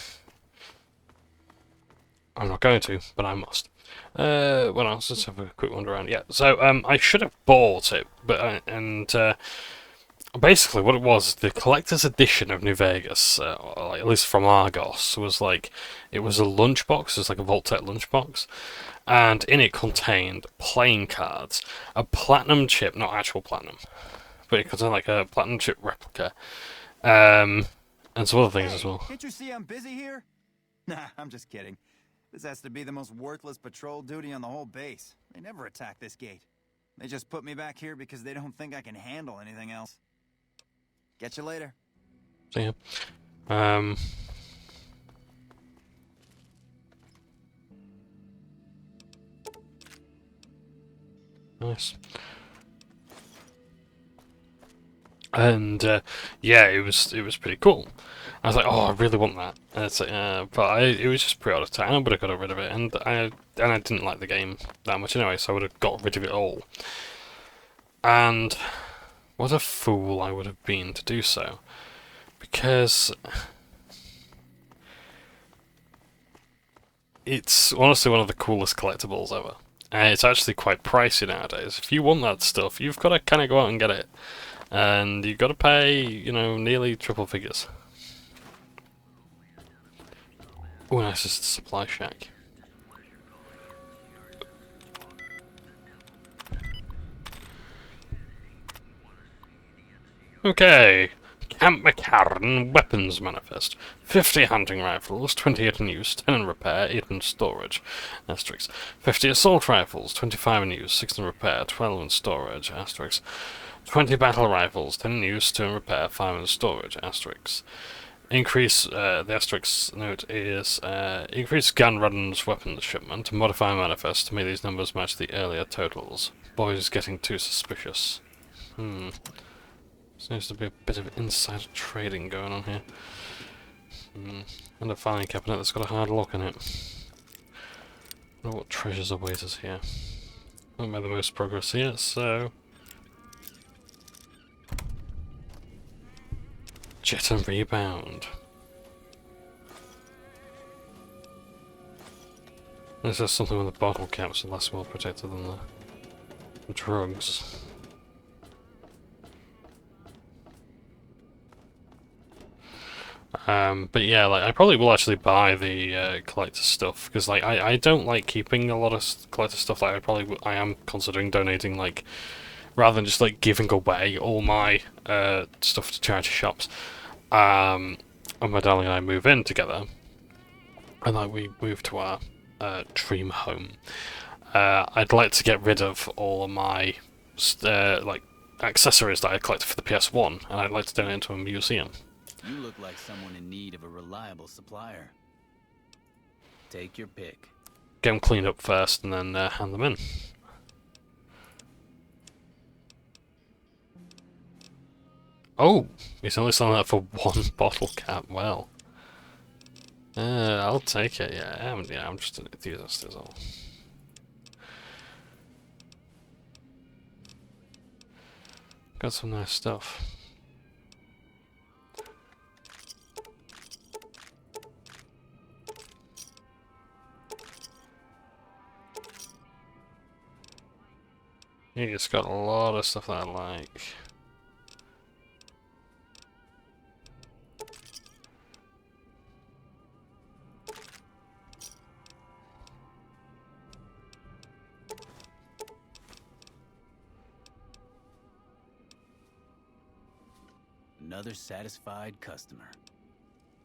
I'm not going to, but I must. What else? Let's have a quick wander around. Yeah, so I should have bought it, but basically what it was, the collector's edition of New Vegas, like, at least from Argos, was like, it was a lunchbox. It was like a Vault-Tec lunchbox, and in it contained playing cards, a platinum chip, not actual platinum, but it contained like a platinum chip replica, and some other things as well. Can't you see I'm busy here? Nah, I'm just kidding. This has to be the most worthless patrol duty on the whole base. They never attack this gate. They just put me back here because they don't think I can handle anything else. Get you later. So yeah. Nice. And yeah, it was pretty cool. I was like, oh, I really want that. And it's like, but it was just pre-order time. I would have got rid of it, and I didn't like the game that much anyway, so I would have got rid of it all. And what a fool I would have been to do so, because it's honestly one of the coolest collectibles ever. And it's actually quite pricey nowadays. If you want that stuff, you've got to kind of go out and get it. And you've got to pay, you know, nearly triple figures. Oh, nice, it's the supply shack. Okay. Camp McCarran Weapons Manifest. 50 hunting rifles, 28 in use, 10 in repair, 8 in storage. Asterix. 50 assault rifles, 25 in use, 6 in repair, 12 in storage. Asterix. 20 battle rifles, 10 in use, 2 in repair, 5 in storage. Asterix. Increase, the asterisk note is, increase Gun Rudden's weapons shipment, modify manifest to make these numbers match the earlier totals. Boys getting too suspicious. Seems to be a bit of insider trading going on here. And a filing cabinet that's got a hard lock in it. I wonder what treasures await us here. Haven't made the most progress yet, so... Jet and rebound. This is something with the bottle caps are less well protected than the drugs. But yeah, like, I probably will actually buy the collector stuff, because like I don't like keeping a lot of collector stuff. Like I am considering donating, like, rather than just like giving away all my stuff to charity shops. And my darling and I move in together, and like we move to our dream home. I'd like to get rid of all of my like accessories that I collected for the PS1, and I'd like to donate to a museum. You look like someone in need of a reliable supplier. Take your pick. Get them cleaned up first, and then hand them in. Oh, he's only selling that for 1 bottle cap. Well, I'll take it. Yeah, I'm just an enthusiast, is all. Got some nice stuff. You just got a lot of stuff that I like. Another satisfied customer.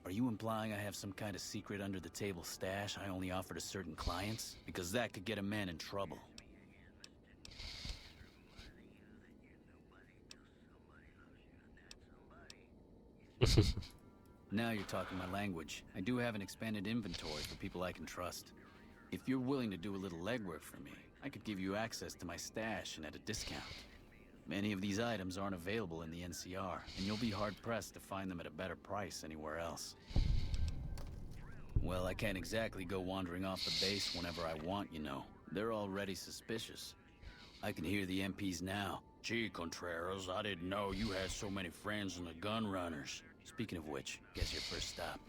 Are you implying I have some kind of secret under-the-table stash I only offer to certain clients? Because that could get a man in trouble. Now you're talking my language. I do have an expanded inventory for people I can trust. If you're willing to do a little legwork for me, I could give you access to my stash and at a discount. Many of these items aren't available in the NCR, and you'll be hard-pressed to find them at a better price anywhere else. Well, I can't exactly go wandering off the base whenever I want, you know. They're already suspicious. I can hear the MPs now. Gee, Contreras, I didn't know you had so many friends in the gun runners. Speaking of which, guess your first stop.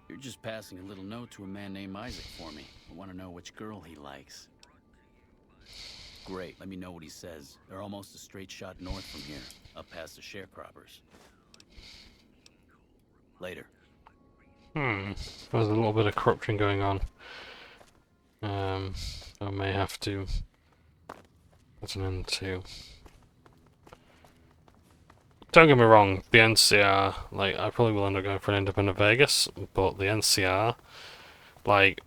You're just passing a little note to a man named Isaac for me. I want to know which girl he likes. Great, let me know what he says. They're almost a straight shot north from here, up past the sharecroppers. Later. There's a little bit of corruption going on. I may have to put an end to. Don't get me wrong, the NCR, like, I probably will end up going for an independent Vegas, but the NCR, like,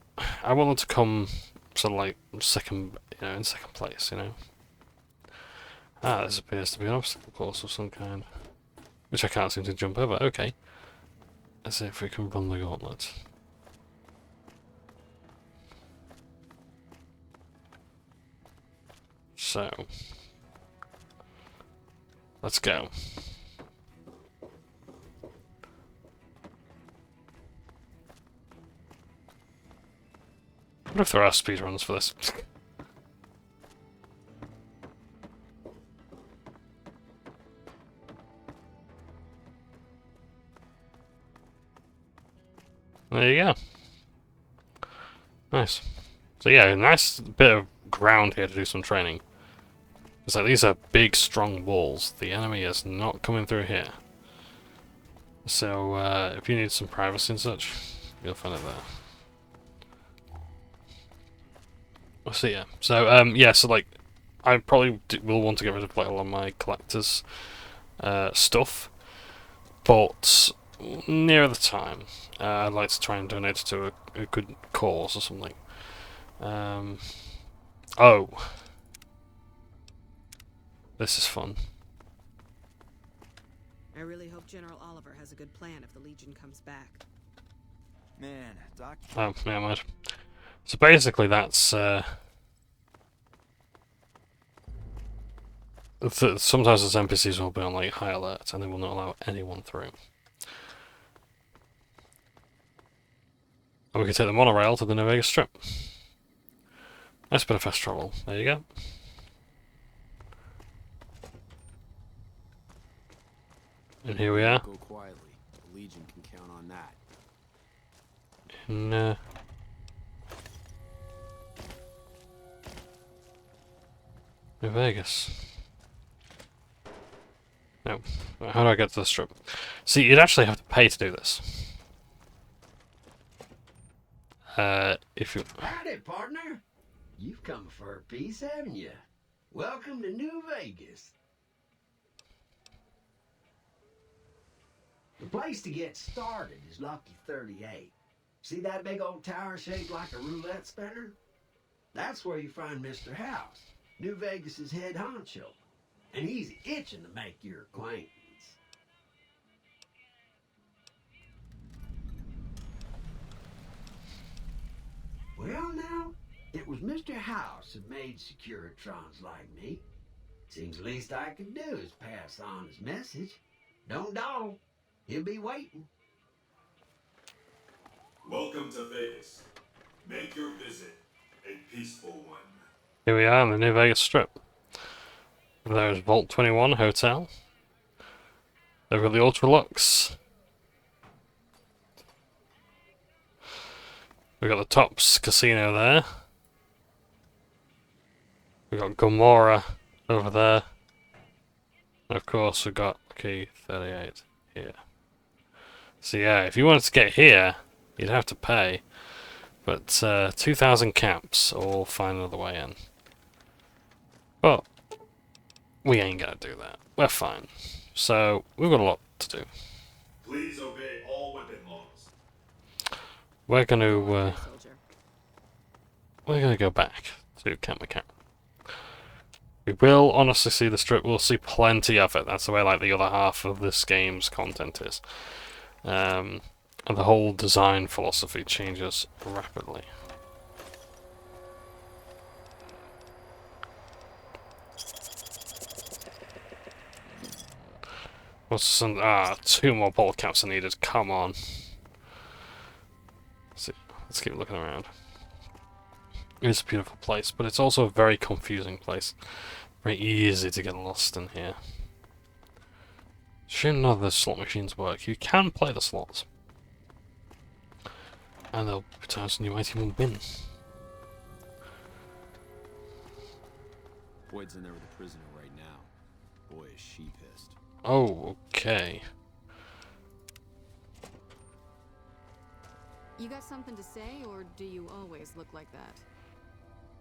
I want them to come sort of like second, you know, in second place, you know. This appears to be an obstacle course of some kind, which I can't seem to jump over. Okay. Let's see if we can run the gauntlet. So, let's go. What if there are speedruns for this? There you go. Nice. So yeah, nice bit of ground here to do some training. It's like these are big, strong walls. The enemy is not coming through here. So if you need some privacy and such, you'll find it there. So yeah, so like, I probably will want to get rid of like a lot of my collector's stuff, but near the time, I'd like to try and donate it to a good cause or something. Oh, this is fun. I really hope General Oliver has a good plan if the Legion comes back. Man, Doc. Oh, never mind. So basically, that's sometimes those NPCs will be on like high alert, and they will not allow anyone through. And we can take the monorail to the New Vegas Strip. Nice bit of fast travel. There you go. And here we are. Go quietly. The Legion can count on that. In New Vegas. No. How do I get to the Strip? See, you'd actually have to pay to do this. If you... Howdy, partner. You've come for a piece, haven't you? Welcome to New Vegas. The place to get started is Lucky 38. See that big old tower shaped like a roulette spinner? That's where you find Mr. House, New Vegas's head honcho. And he's itching to make your acquaintance. Well, now, it was Mr. House that made Securitrons like me. Seems the least I can do is pass on his message. Don't dawdle. He'll be waiting. Welcome to Vegas. Make your visit a peaceful one. Here we are on the New Vegas Strip. There's Vault 21 Hotel. They've got the Ultra Lux. We've got the Tops Casino there. We've got Gomorrah over there. And of course we've got Key 38 here. So yeah, if you wanted to get here, you'd have to pay. But 2,000 caps, or find another way in. But we ain't gonna do that. We're fine. So we've got a lot to do. Please obey all weapon laws. We're gonna go back to Camp McCarran. We will honestly see the Strip. We'll see plenty of it. That's the way like the other half of this game's content is. And the whole design philosophy changes rapidly. 2 more bullet caps are needed. Come on. Let's keep looking around. It's a beautiful place, but it's also a very confusing place. Very easy to get lost in here. Shouldn't know the slot machines work. You can play the slots. And there'll be times when you might even win. Boyd's in there with a prisoner right now. Boy, is she pissed. Oh, okay. You got something to say, or do you always look like that?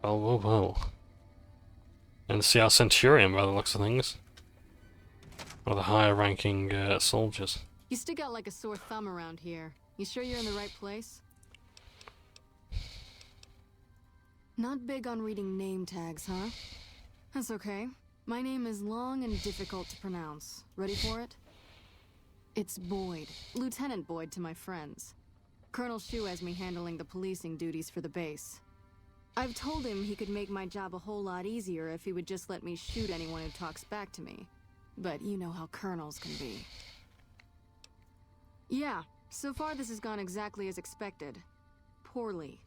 Well. And see our Centurion by the looks of things. One of the higher ranking soldiers. You stick out like a sore thumb around here. You sure you're in the right place? Not big on reading name tags, huh? That's okay. My name is long and difficult to pronounce. Ready for it? It's Boyd. Lieutenant Boyd to my friends. Colonel Shu has me handling the policing duties for the base. I've told him he could make my job a whole lot easier if he would just let me shoot anyone who talks back to me. But you know how colonels can be. Yeah, so far this has gone exactly as expected. Poorly.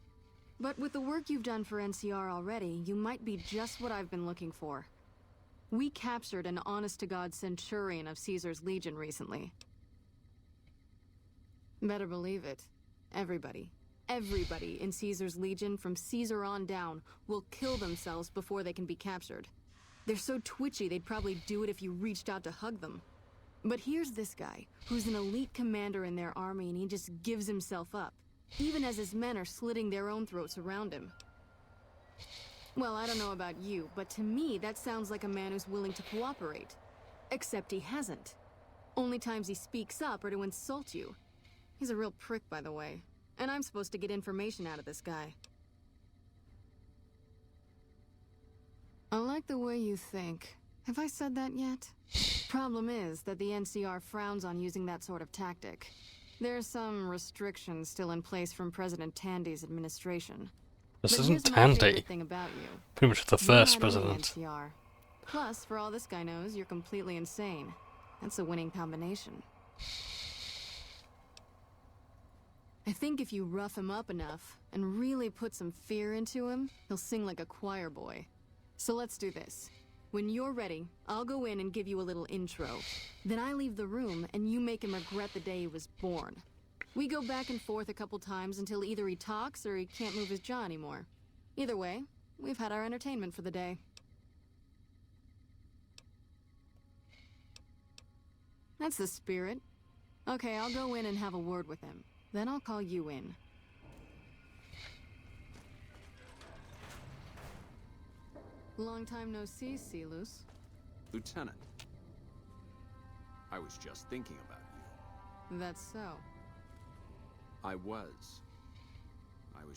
But with the work you've done for NCR already, you might be just what I've been looking for. We captured an honest-to-God Centurion of Caesar's Legion recently. Better believe it. Everybody in Caesar's Legion, from Caesar on down, will kill themselves before they can be captured. They're so twitchy they'd probably do it if you reached out to hug them. But here's this guy, who's an elite commander in their army, and he just gives himself up, even as his men are slitting their own throats around him. Well, I don't know about you, but to me that sounds like a man who's willing to cooperate. Except he hasn't. Only times he speaks up are to insult you. He's a real prick, by the way. And I'm supposed to get information out of this guy. I like the way you think. Have I said that yet? Problem is that the NCR frowns on using that sort of tactic. There's some restrictions still in place from President Tandy's administration. This But isn't here's my Tandy. favorite thing about you. Pretty much the You're first not president. in the NCR. Plus, for all this guy knows, you're completely insane. That's a winning combination. I think if you rough him up enough, and really put some fear into him, he'll sing like a choir boy. So let's do this. When you're ready, I'll go in and give you a little intro. Then I leave the room, and you make him regret the day he was born. We go back and forth a couple times until either he talks or he can't move his jaw anymore. Either way, we've had our entertainment for the day. That's the spirit. Okay, I'll go in and have a word with him. Then I'll call you in. Long time no see, Celus. Lieutenant. I was just thinking about you. That's so. I was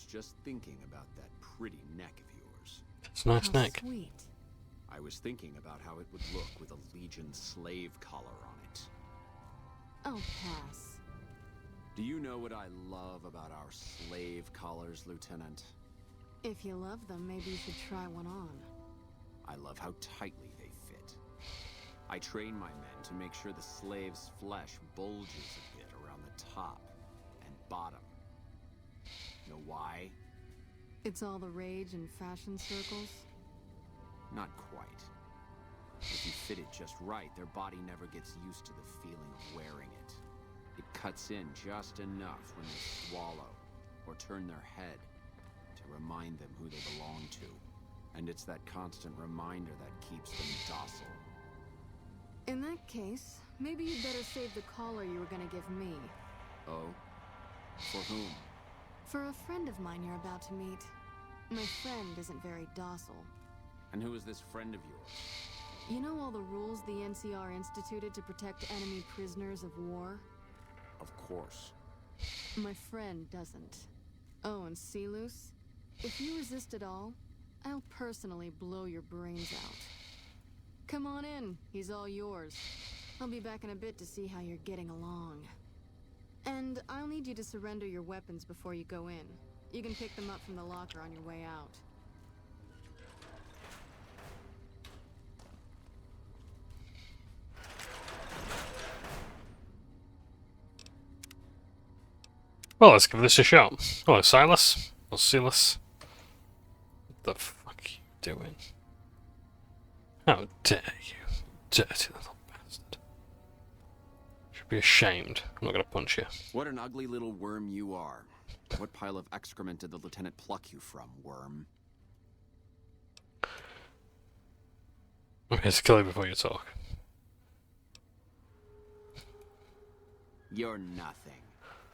just thinking about that pretty neck of yours. It's a nice How neck. Sweet. I was thinking about how it would look with a Legion slave collar on it. Oh, pass. Do you know what I love about our slave collars, Lieutenant? If you love them, maybe you should try one on. I love how tightly they fit. I train my men to make sure the slave's flesh bulges a bit around the top and bottom. Know why? It's all the rage in fashion circles. Not quite. If you fit it just right, their body never gets used to the feeling of wearing it. It cuts in just enough when they swallow or turn their head to remind them who they belong to. And it's that constant reminder that keeps them docile. In that case, maybe you'd better save the collar you were gonna give me. Oh? For whom? For a friend of mine you're about to meet. My friend isn't very docile. And who is this friend of yours? You know all the rules the NCR instituted to protect enemy prisoners of war? Of course. My friend doesn't. Oh, and Celus? If you resist at all, I'll personally blow your brains out. Come on in, he's all yours. I'll be back in a bit to see how you're getting along. And I'll need you to surrender your weapons before you go in. You can pick them up from the locker on your way out. Well, let's give this a shot. Hello, Silas. Or Silas. What the fuck are you doing? How dare you, dirty little bastard. Should be ashamed. I'm not gonna punch you. What an ugly little worm you are. What pile of excrement did the lieutenant pluck you from, worm? I'm here to kill you before you talk. You're nothing.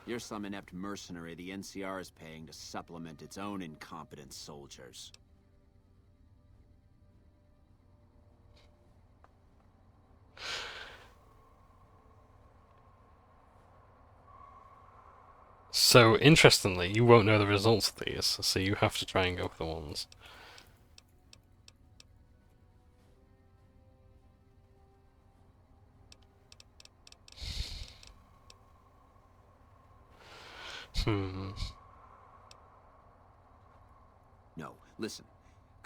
You're some inept mercenary the NCR is paying to supplement its own incompetent soldiers. So, interestingly, you won't know the results of these, so you have to try and go for the ones. No, listen.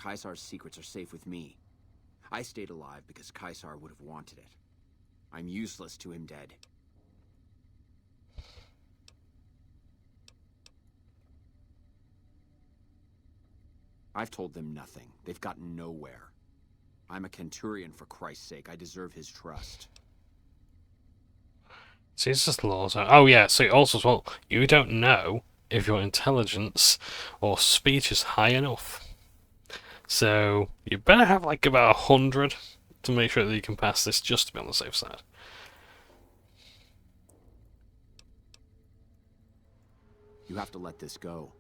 Caesar's secrets are safe with me. I stayed alive because Caesar would have wanted it. I'm useless to him dead. I've told them nothing. They've gotten nowhere. I'm a Centurion, for Christ's sake. I deserve his trust. See, it's just laws. Oh yeah, so also as well, you don't know if your intelligence or speech is high enough. So you better have like about 100 to make sure that you can pass this, just to be on the safe side. You have to let this go.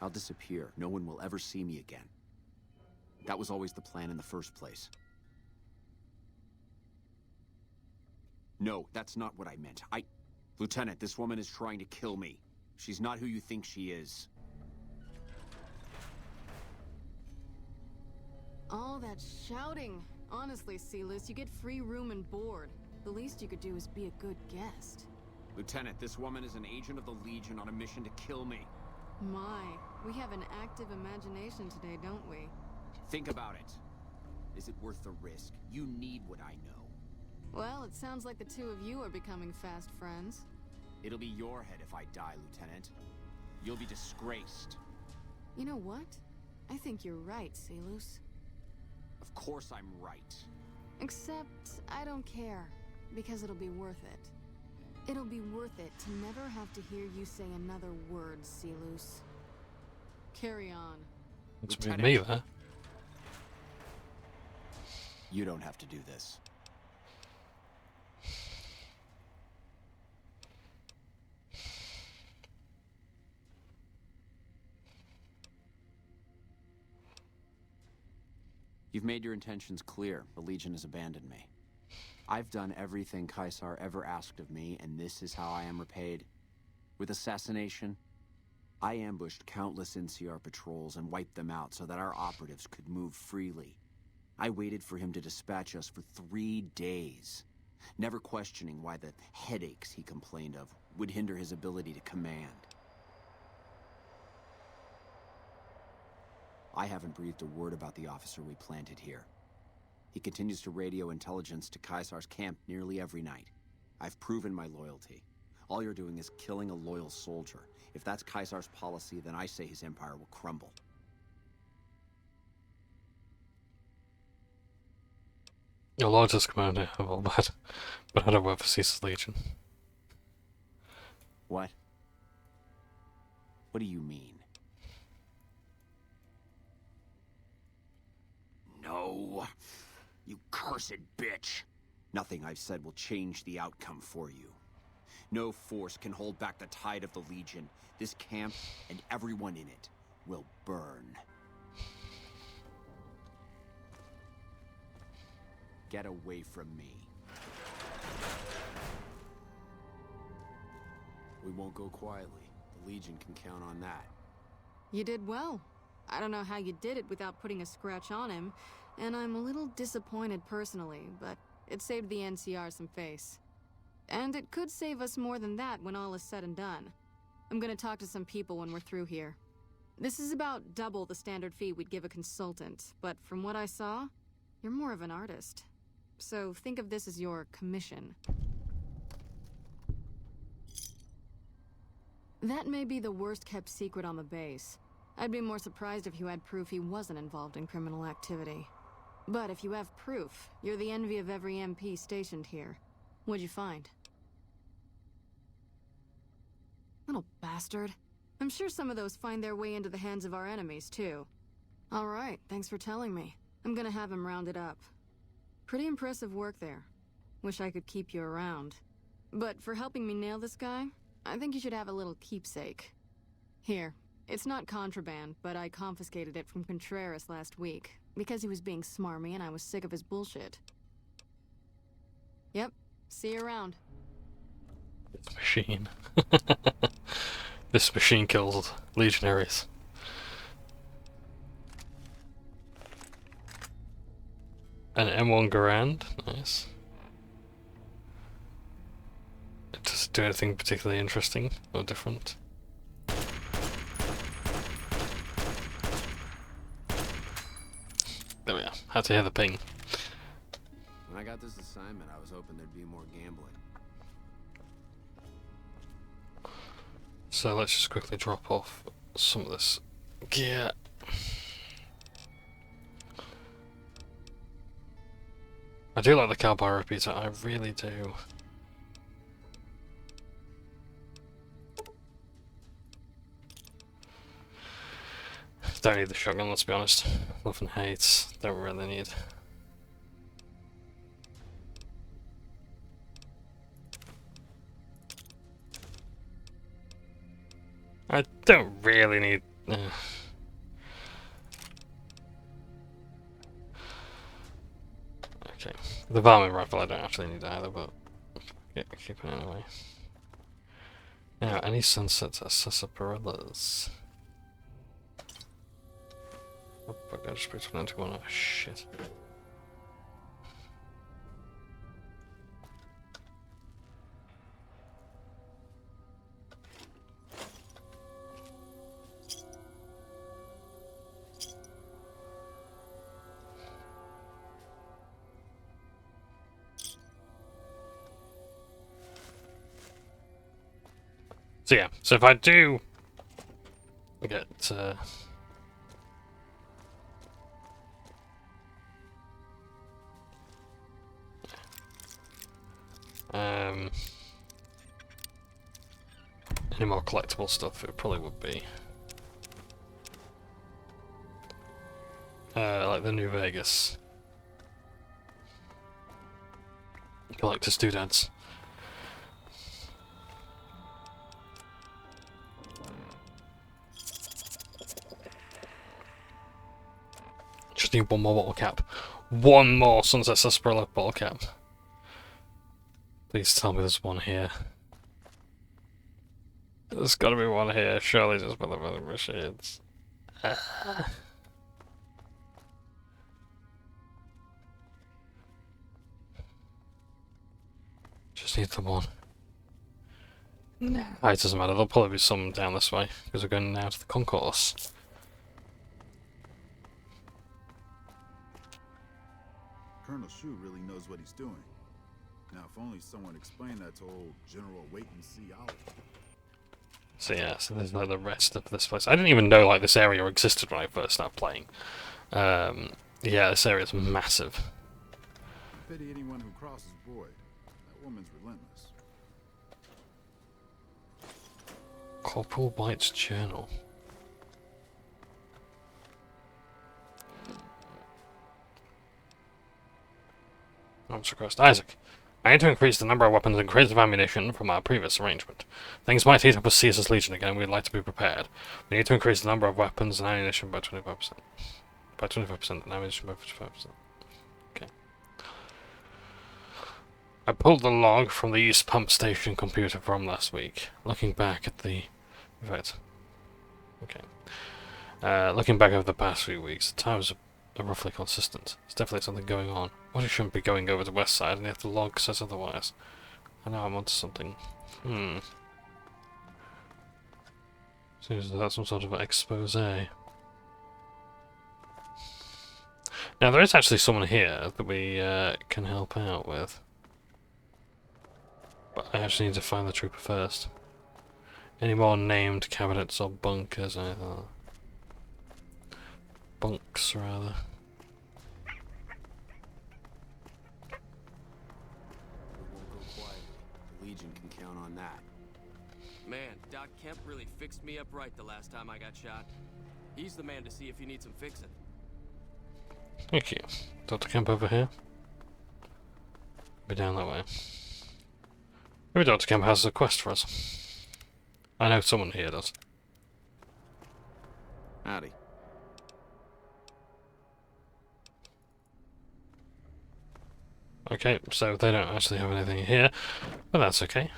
I'll disappear. No one will ever see me again. That was always the plan in the first place. No, that's not what I meant. Lieutenant, this woman is trying to kill me. She's not who you think she is. All that shouting. Honestly, Silas, you get free room and board. The least you could do is be a good guest. Lieutenant, this woman is an agent of the Legion on a mission to kill me. My, we have an active imagination today, don't we? Think about it. Is it worth the risk? You need what I know. Well, it sounds like the two of you are becoming fast friends. It'll be your head if I die, Lieutenant. You'll be disgraced. You know what? I think you're right, Silas. Of course I'm right. Except, I don't care. Because it'll be worth it. It'll be worth it to never have to hear you say another word, Silas. Carry on. It's with me there. You don't have to do this. You've made your intentions clear. The Legion has abandoned me. I've done everything Caesar ever asked of me, and this is how I am repaid. With assassination, I ambushed countless NCR patrols and wiped them out so that our operatives could move freely. I waited for him to dispatch us for 3 days, never questioning why the headaches he complained of would hinder his ability to command. I haven't breathed a word about the officer we planted here. He continues to radio intelligence to Caesar's camp nearly every night. I've proven my loyalty. All you're doing is killing a loyal soldier. If that's Caesar's policy, then I say his empire will crumble. Your largest commander of all that, but I don't work for Caesar's Legion. What? What do you mean? No. You cursed bitch. Nothing I've said will change the outcome for you. No force can hold back the tide of the Legion. This camp and everyone in it will burn. Get away from me. We won't go quietly. The Legion can count on that. You did well. I don't know how you did it without putting a scratch on him, and I'm a little disappointed personally, but it saved the NCR some face. And it could save us more than that when all is said and done. I'm gonna talk to some people when we're through here. This is about double the standard fee we'd give a consultant, but from what I saw, you're more of an artist. So think of this as your commission. That may be the worst kept secret on the base. I'd be more surprised if you had proof he wasn't involved in criminal activity. But if you have proof, you're the envy of every MP stationed here. What'd you find? Little bastard. I'm sure some of those find their way into the hands of our enemies, too. Alright, thanks for telling me. I'm gonna have him rounded up. Pretty impressive work there. Wish I could keep you around. But for helping me nail this guy, I think you should have a little keepsake. Here. It's not contraband, but I confiscated it from Contreras last week, because he was being smarmy and I was sick of his bullshit. Yep. See you around. This machine. This machine kills legionaries. An M1 Garand, nice. Does it do anything particularly interesting or different? There we are. Had to hear the ping. When I got this assignment, I was hoping there'd be more gambling. So let's just quickly drop off some of this gear. I do like the cowboy repeater, I really do. Don't need the shotgun, let's be honest. Love and hate, don't really need. I don't really need. Okay, the varmint rifle I don't actually need either, but yeah, keep it anyway. Now, any sunsets are sarsaparillas. Oh fuck, I just put one into one. Oh shit. So yeah, so if I do get any more collectible stuff, it probably would be like the New Vegas collector's doodads. Just need one more bottle cap. One more Sunset Sarsaparilla bottle cap. Please tell me there's one here. There's gotta be one here, surely just by the vending machines. Just need the one. No. It doesn't matter, there'll probably be some down this way, because we're going now to the concourse. Colonel Shu really knows what he's doing. Now, if only someone explained that to old General Wait-and-See Oliver. So yeah, so there's like the rest of this place. I didn't even know like this area existed when I first started playing. Yeah, this area is massive. Pity anyone who crosses Boyd. That woman's relentless. Corporal White's journal. Arms request. Isaac, I need to increase the number of weapons and crates of ammunition from our previous arrangement. Things might heat up with Caesar's Legion again, and we'd like to be prepared. We need to increase the number of weapons and ammunition by 25%. By 25% and ammunition by 55%. Okay. I pulled the log from the East Pump Station computer from last week. Looking back at the... In fact... Okay. Looking back over the past few weeks, the times are roughly consistent. There's definitely something going on. Well, you shouldn't be going over the west side, and yet the log says otherwise. I know I'm onto something. Seems that's some sort of expose. Now, there is actually someone here that we can help out with. But I actually need to find the trooper first. Any more named cabinets or bunkers? Anything like that? Bunks, rather. It won't go quietly. The Legion can count on that. Man, Doc Kemp really fixed me up right the last time I got shot. He's the man to see if you need some fixing. Thank you. Dr. Kemp over here. Be down that way. Maybe Dr. Kemp has a quest for us. I know someone here does. Howdy. Okay, so they don't actually have anything here, but that's okay.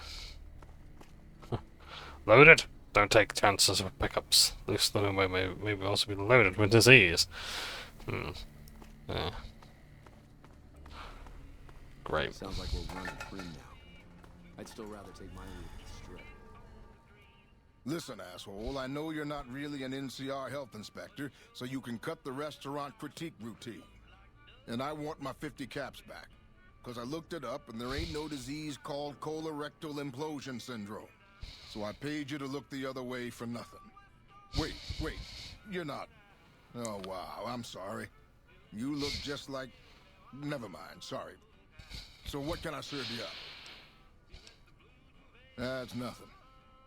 Loaded? Don't take chances with pickups. Loose them may also be loaded with disease. Yeah. Great. Sounds like we're running free now. I'd still rather take my leave at the strip. Listen, asshole, I know you're not really an NCR health inspector, so you can cut the restaurant critique routine. And I want my 50 caps back. Because I looked it up, and there ain't no disease called colorectal implosion syndrome. So I paid you to look the other way for nothing. Wait, you're not... Oh, wow, I'm sorry. You look just like... Never mind, sorry. So what can I serve you up? That's nothing.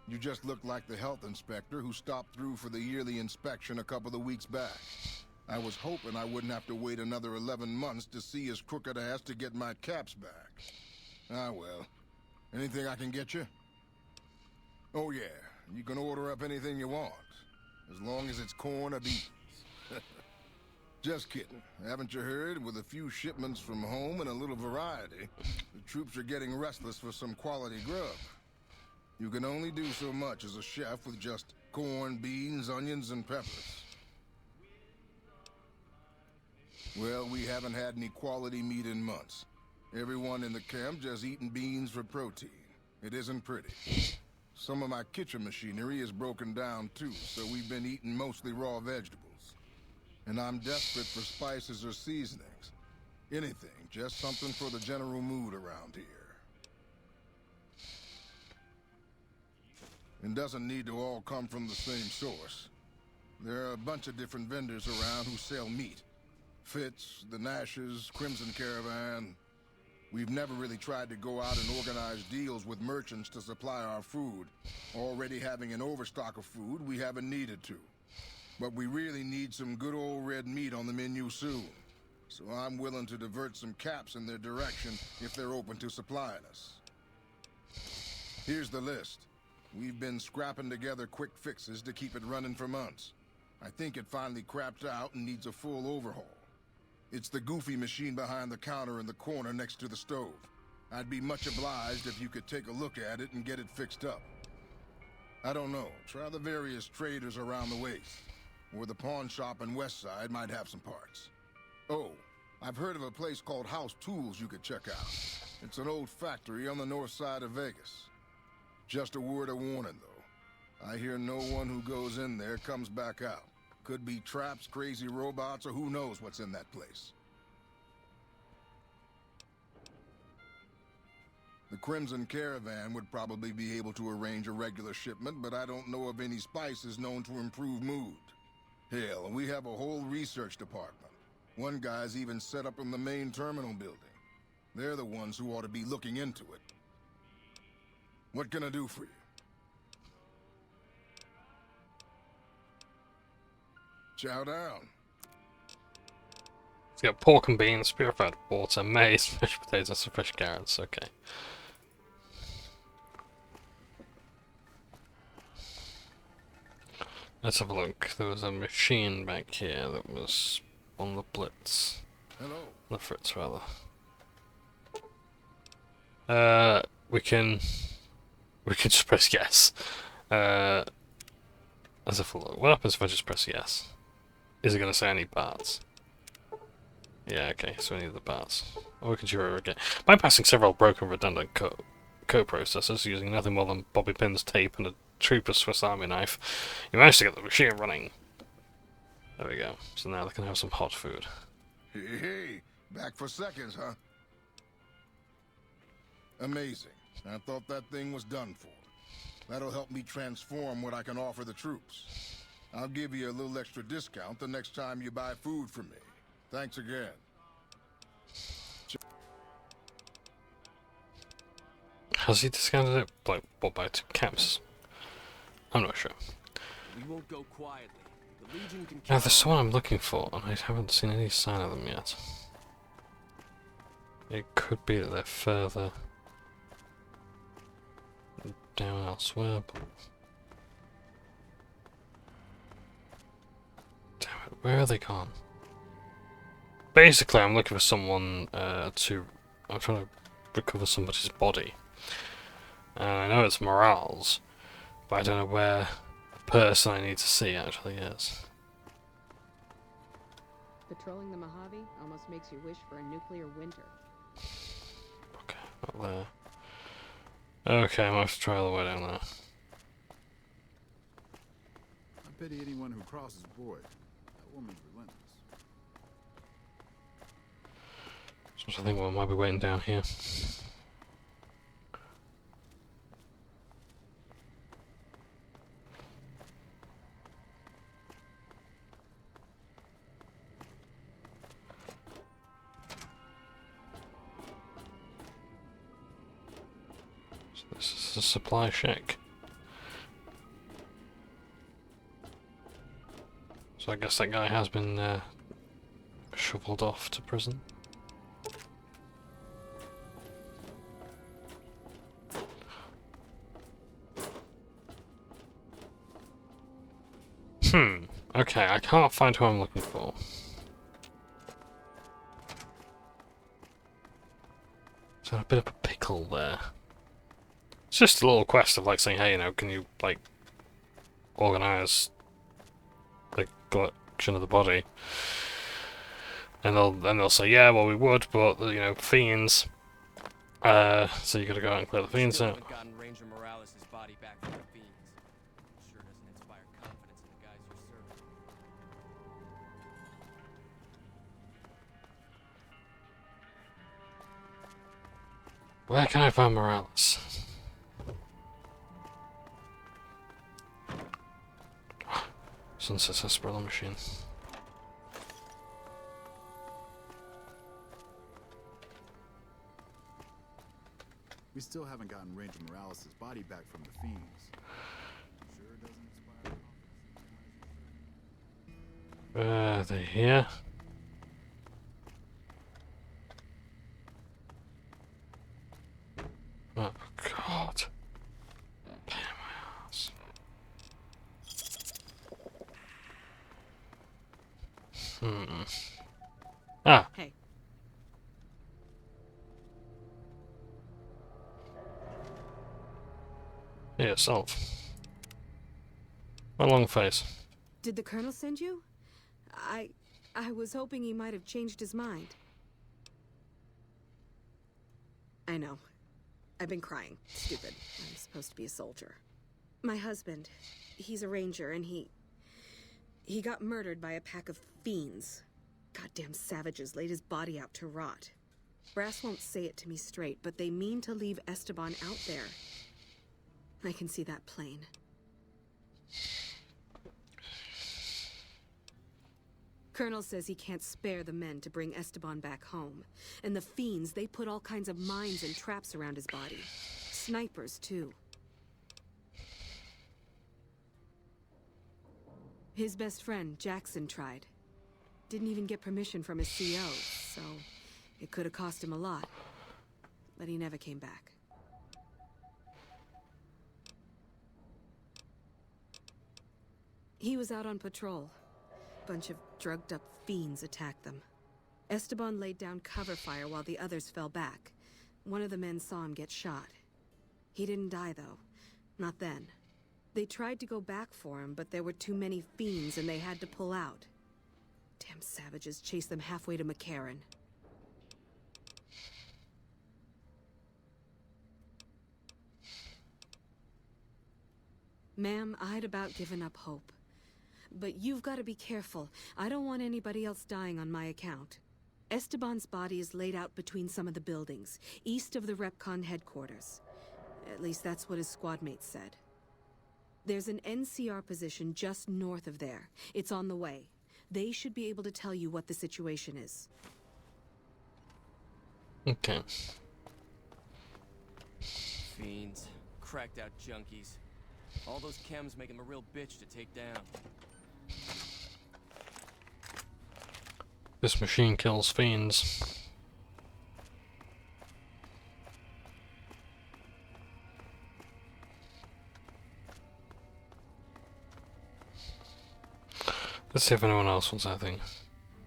You just look like the health inspector who stopped through for the yearly inspection a couple of weeks back. I was hoping I wouldn't have to wait another 11 months to see his crooked ass to get my caps back. Ah, well. Anything I can get you? Oh, yeah. You can order up anything you want. As long as it's corn or beans. Just kidding. Haven't you heard? With a few shipments from home and a little variety, the troops are getting restless for some quality grub. You can only do so much as a chef with just corn, beans, onions, and peppers. Well, we haven't had any quality meat in months. Everyone in the camp just eating beans for protein. It isn't pretty. Some of my kitchen machinery is broken down too, so we've been eating mostly raw vegetables. And I'm desperate for spices or seasonings. Anything, just something for the general mood around here. It doesn't need to all come from the same source. There are a bunch of different vendors around who sell meat. Fitz, the Nashes, Crimson Caravan. We've never really tried to go out and organize deals with merchants to supply our food. Already having an overstock of food, we haven't needed to. But we really need some good old red meat on the menu soon. So I'm willing to divert some caps in their direction if they're open to supplying us. Here's the list. We've been scrapping together quick fixes to keep it running for months. I think it finally crapped out and needs a full overhaul. It's the goofy machine behind the counter in the corner next to the stove. I'd be much obliged if you could take a look at it and get it fixed up. I don't know. Try the various traders around the waste. Or the pawn shop in Westside might have some parts. Oh, I've heard of a place called House Tools you could check out. It's an old factory on the north side of Vegas. Just a word of warning, though. I hear no one who goes in there comes back out. Could be traps, crazy robots, or who knows what's in that place. The Crimson Caravan would probably be able to arrange a regular shipment, but I don't know of any spices known to improve mood. Hell, we have a whole research department. One guy's even set up in the main terminal building. They're the ones who ought to be looking into it. What can I do for you? Chow down. It's got pork and beans, purified water, maize, fresh potatoes, and fresh carrots. Okay. Let's have a look. There was a machine back here that was on the Blitz. Hello. The Fritz, rather. We can just press yes. Let's have a look. What happens if I just press yes? Is it going to say any parts? Yeah, okay, so we need the parts. Or we can do it again. Bypassing several broken redundant co-processors using nothing more than bobby pins, tape, and a trooper's Swiss Army knife, you managed to get the machine running. There we go. So now they can have some hot food. Hey, back for seconds, huh? Amazing. I thought that thing was done for. That'll help me transform what I can offer the troops. I'll give you a little extra discount the next time you buy food from me. Thanks again. Has he discounted it? Like, what, by 2 caps? I'm not sure. We won't go quietly. The Legion can Now, there's someone I'm looking for, and I haven't seen any sign of them yet. It could be that they're further down elsewhere, but... Damn it, where are they gone? Basically, I'm looking for someone I'm trying to recover somebody's body. And I know it's Morales, but I don't know where the person I need to see actually is. Patrolling the Mojave almost makes you wish for a nuclear winter. Okay, not there. Okay, I might have to try all the way down there. I pity anyone who crosses Boyd. That woman's relentless. So I think we might be waiting down here. This is a supply shack. So I guess that guy has been shuffled off to prison. Okay, I can't find who I'm looking for. So a bit of a pickle there. It's just a little quest of like saying, hey, you know, can you like organize the collection of the body? And they'll say, yeah, well we would, but you know, fiends. So you gotta go out and clear the fiends out. Gotten Ranger Morales' body back from the fiends. Sure doesn't inspire confidence in the guys you're serving. Where can I find Morales? Sunset Sarsaparilla machine. We still haven't gotten Ranger Morales' body back from the fiends. Sure doesn't inspire confidence. They're here. Oh God. Pain in my ass. Ah. Hey. Yeah, yourself. My long face. Did the Colonel send you? I was hoping he might have changed his mind. I know. I've been crying. Stupid. I'm supposed to be a soldier. My husband, he's a ranger, and he got murdered by a pack of fiends. Goddamn savages laid his body out to rot. Brass won't say it to me straight, but they mean to leave Esteban out there. I can see that plain. Colonel says he can't spare the men to bring Esteban back home. And the fiends, they put all kinds of mines and traps around his body. Snipers, too. His best friend, Jackson, tried. Didn't even get permission from his CO, so it could have cost him a lot. But he never came back. He was out on patrol. Bunch of drugged-up fiends attacked them. Esteban laid down cover fire while the others fell back. One of the men saw him get shot. He didn't die, though. Not then. They tried to go back for him, but there were too many fiends and they had to pull out. Damn savages chased them halfway to McCarran. Ma'am, I'd about given up hope. But you've got to be careful. I don't want anybody else dying on my account. Esteban's body is laid out between some of the buildings, east of the Repcon headquarters. At least that's what his squad mates said. There's an NCR position just north of there. It's on the way. They should be able to tell you what the situation is. Okay. Fiends. Cracked out junkies. All those chems make him a real bitch to take down. This machine kills fiends. Let's see if anyone else wants anything.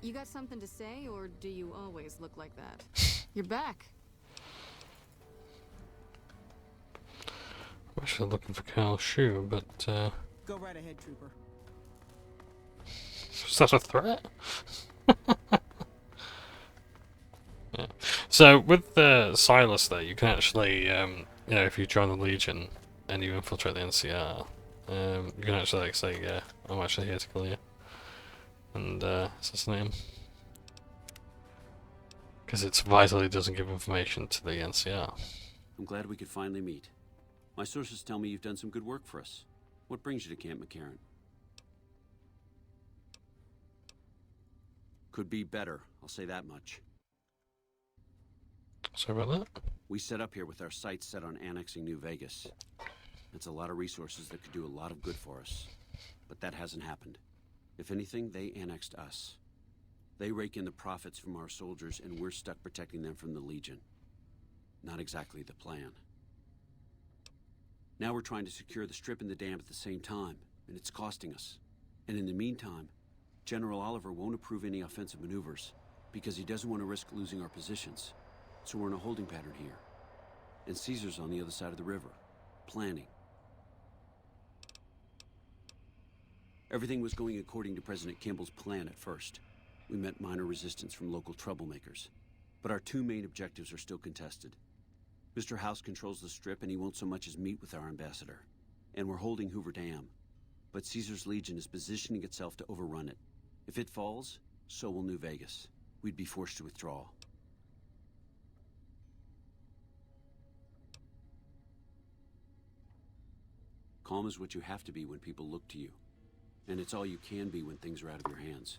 You got something to say, or do you always look like that? You're back. I'm actually looking for Colonel Shu, but Go right ahead, Trooper. is that a threat? Yeah. So with Silas there, you can actually, you know, if you join the Legion and you infiltrate the NCR, you can actually like say, yeah, I'm actually here to kill you, and assassinate him. Because it's vitally doesn't give information to the NCR. I'm glad we could finally meet. My sources tell me you've done some good work for us. What brings you to Camp McCarran? Could be better, I'll say that much. Sorry about that. We set up here with our sights set on annexing New Vegas. It's a lot of resources that could do a lot of good for us. But that hasn't happened. If anything, they annexed us. They rake in the profits from our soldiers, and we're stuck protecting them from the Legion. Not exactly the plan. Now we're trying to secure the Strip and the dam at the same time, and it's costing us. And in the meantime, General Oliver won't approve any offensive maneuvers, because he doesn't want to risk losing our positions. So we're in a holding pattern here. And Caesar's on the other side of the river, planning. Everything was going according to President Kimball's plan at first. We met minor resistance from local troublemakers. But our two main objectives are still contested. Mr. House controls the Strip, and he won't so much as meet with our ambassador. And we're holding Hoover Dam. But Caesar's Legion is positioning itself to overrun it. If it falls, so will New Vegas. We'd be forced to withdraw. Calm is what you have to be when people look to you. And it's all you can be when things are out of your hands.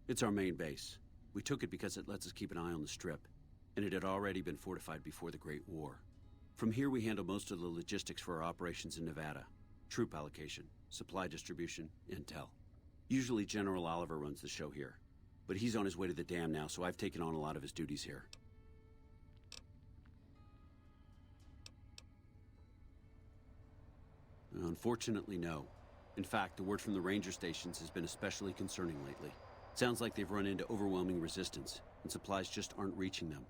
It's our main base. We took it because it lets us keep an eye on the Strip, and it had already been fortified before the Great War. From here we handle most of the logistics for our operations in Nevada. Troop allocation, supply distribution, intel. Usually General Oliver runs the show here, but he's on his way to the dam now, so I've taken on a lot of his duties here. Unfortunately, no. In fact, the word from the ranger stations has been especially concerning lately. Sounds like they've run into overwhelming resistance, and supplies just aren't reaching them.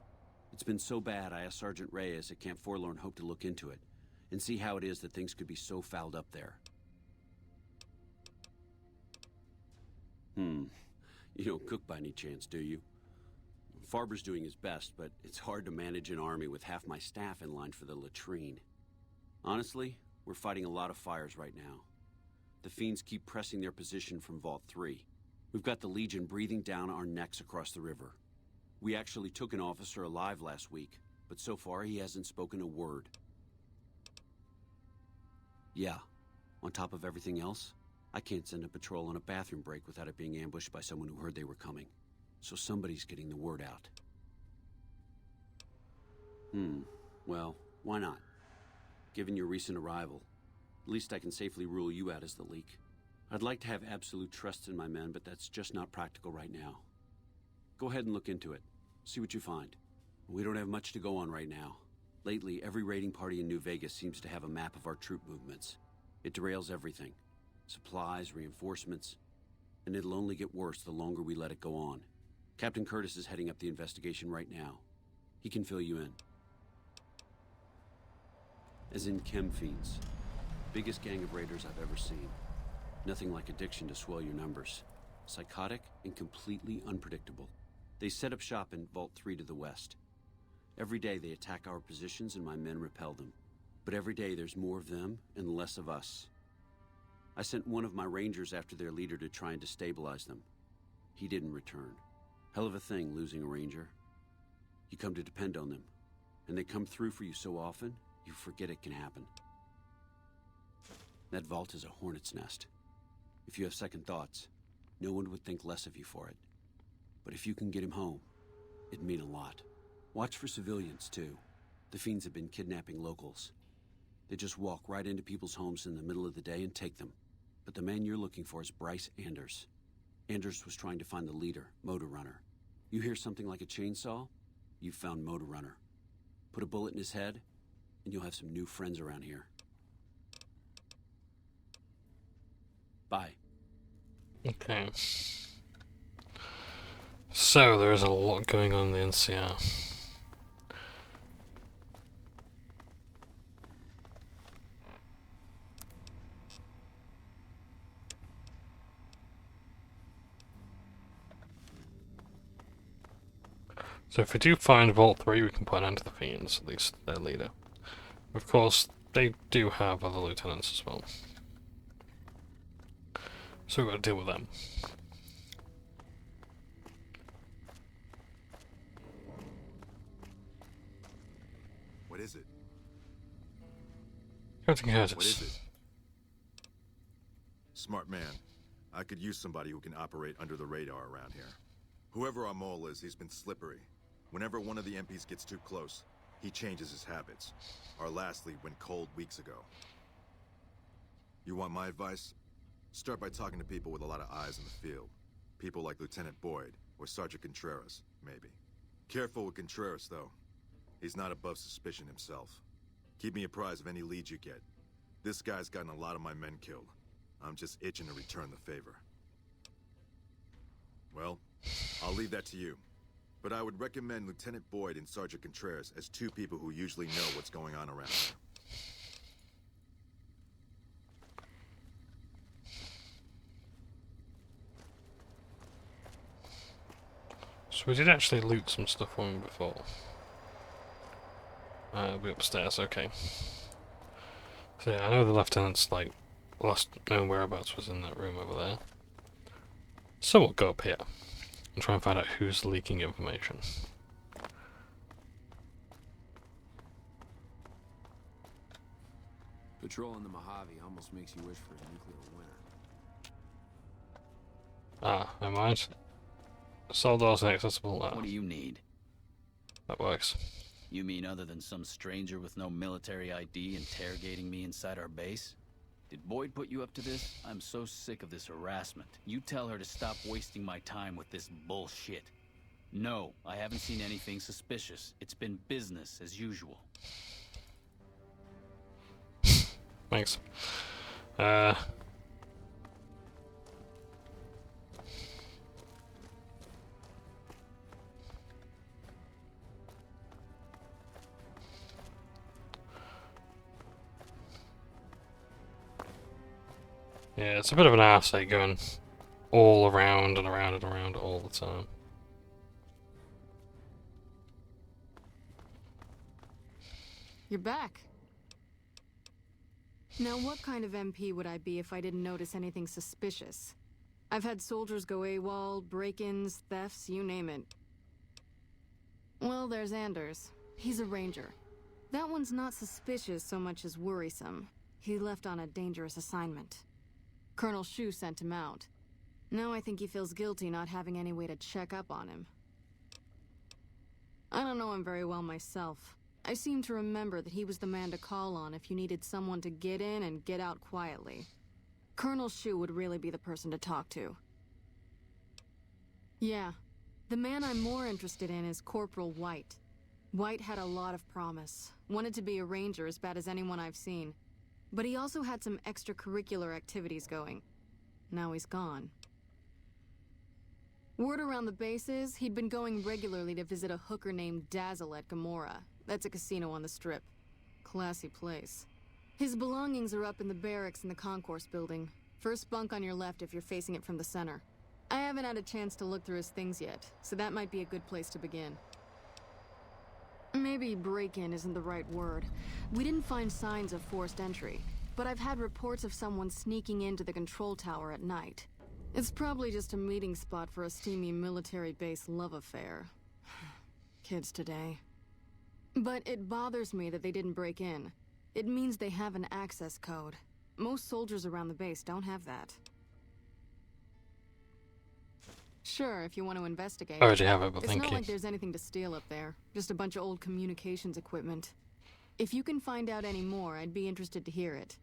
It's been so bad, I asked Sergeant Reyes at Camp Forlorn Hope to look into it, and see how it is that things could be so fouled up there. You don't cook by any chance, do you? Farber's doing his best, but it's hard to manage an army with half my staff in line for the latrine. Honestly, we're fighting a lot of fires right now. The fiends keep pressing their position from Vault 3. We've got the Legion breathing down our necks across the river. We actually took an officer alive last week, but so far he hasn't spoken a word. Yeah, on top of everything else, I can't send a patrol on a bathroom break without it being ambushed by someone who heard they were coming. So somebody's getting the word out. Well, why not? Given your recent arrival, at least I can safely rule you out as the leak. I'd like to have absolute trust in my men, but that's just not practical right now. Go ahead and look into it. See what you find. We don't have much to go on right now. Lately, every raiding party in New Vegas seems to have a map of our troop movements. It derails everything. Supplies, reinforcements. And it'll only get worse the longer we let it go on. Captain Curtis is heading up the investigation right now. He can fill you in. As in chem fiends. Biggest gang of raiders I've ever seen. Nothing like addiction to swell your numbers. Psychotic and completely unpredictable. They set up shop in Vault 3 to the west. Every day they attack our positions and my men repel them. But every day there's more of them and less of us. I sent one of my rangers after their leader to try and destabilize them. He didn't return. Hell of a thing losing a ranger. You come to depend on them, and they come through for you so often, you forget it can happen. That vault is a hornet's nest. If you have second thoughts, no one would think less of you for it. But if you can get him home, it'd mean a lot. Watch for civilians, too. The fiends have been kidnapping locals. They just walk right into people's homes in the middle of the day and take them. But the man you're looking for is Bryce Anders. Anders was trying to find the leader, Motor Runner. You hear something like a chainsaw? You've found Motor Runner. Put a bullet in his head, and you'll have some new friends around here. Bye. Okay. So, there is a lot going on in the NCR. So if we do find Vault 3, we can put an end to the Fiends, at least their leader. Of course, they do have other lieutenants as well. So we've got to deal with them. What is it? Captain Curtis. What is it? Smart man. I could use somebody who can operate under the radar around here. Whoever our mole is, he's been slippery. Whenever one of the MPs gets too close, he changes his habits. Our last lead went cold weeks ago. You want my advice? Start by talking to people with a lot of eyes in the field. People like Lieutenant Boyd, or Sergeant Contreras, maybe. Careful with Contreras, though. He's not above suspicion himself. Keep me apprised of any leads you get. This guy's gotten a lot of my men killed. I'm just itching to return the favor. Well, I'll leave that to you. But I would recommend Lieutenant Boyd and Sergeant Contreras as two people who usually know what's going on around here. So we did actually loot some stuff for him before. We're upstairs, okay. So yeah, I know the lieutenant's like last known whereabouts was in that room over there. So we'll go up here and try and find out who's leaking information. Patrolling the Mojave almost makes you wish for a nuclear winter. Ah, never mind. Cell doors inaccessible. What do you need? That works. You mean other than some stranger with no military ID interrogating me inside our base? Did Boyd put you up to this? I'm so sick of this harassment. You tell her to stop wasting my time with this bullshit. No, I haven't seen anything suspicious. It's been business as usual. Thanks. Yeah, it's a bit of an arse going all around and around and around all the time. You're back. Now, what kind of MP would I be if I didn't notice anything suspicious? I've had soldiers go AWOL, break-ins, thefts, you name it. Well, there's Anders. He's a ranger. That one's not suspicious so much as worrisome. He left on a dangerous assignment. Colonel Shu sent him out. Now I think he feels guilty not having any way to check up on him. I don't know him very well myself. I seem to remember that he was the man to call on if you needed someone to get in and get out quietly. Colonel Shu would really be the person to talk to. Yeah. The man I'm more interested in is Corporal White. White had a lot of promise. Wanted to be a ranger as bad as anyone I've seen. But he also had some extracurricular activities going. Now he's gone. Word around the base is he'd been going regularly to visit a hooker named Dazzle at Gamora. That's a casino on the Strip. Classy place. His belongings are up in the barracks in the concourse building. First bunk on your left if you're facing it from the center. I haven't had a chance to look through his things yet, so that might be a good place to begin. Maybe break-in isn't the right word. We didn't find signs of forced entry, but I've had reports of someone sneaking into the control tower at night. It's probably just a meeting spot for a steamy military base love affair. Kids today. But it bothers me that they didn't break in. It means they have an access code. Most soldiers around the base don't have that. Sure, if you want to investigate. I already have it, but it's thank not you. like there's anything to steal up there. Just a bunch of old communications equipment. If you can find out any more, I'd be interested to hear it.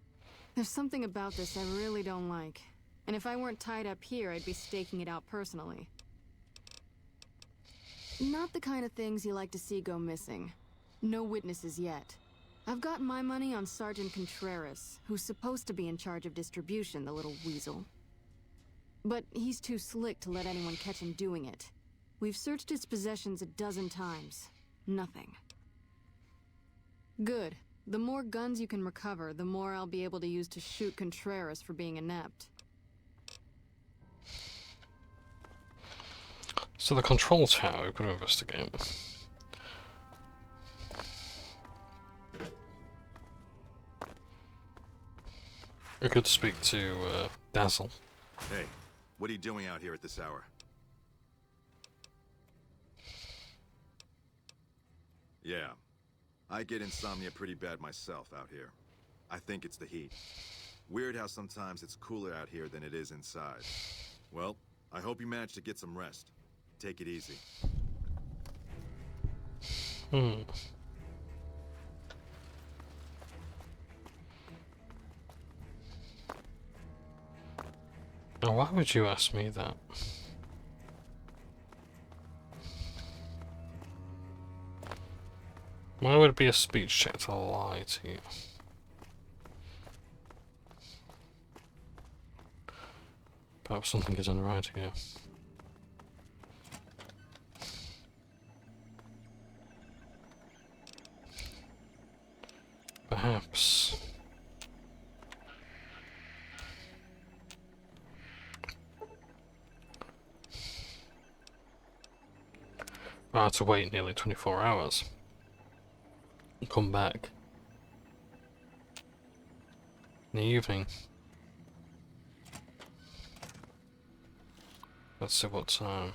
There's something about this I really don't like. And if I weren't tied up here, I'd be staking it out personally. Not the kind of things you like to see go missing. No witnesses yet. I've got my money on Sergeant Contreras, who's supposed to be in charge of distribution, the little weasel. But he's too slick to let anyone catch him doing it. We've searched his possessions a dozen times. Nothing. Good. The more guns you can recover, the more I'll be able to use to shoot Contreras for being inept. So the control tower, we've got to investigate. We could speak to Dazzle. Hey, what are you doing out here at this hour? Yeah, I get insomnia pretty bad myself out here. I think it's the heat. Weird how sometimes it's cooler out here than it is inside. Well, I hope you managed to get some rest. Take it easy. Now, why would you ask me that? Why would it be a speech check to lie to you? Perhaps something is right here. Perhaps. I had to wait nearly 24 hours. Come back in the evening. Let's see what time.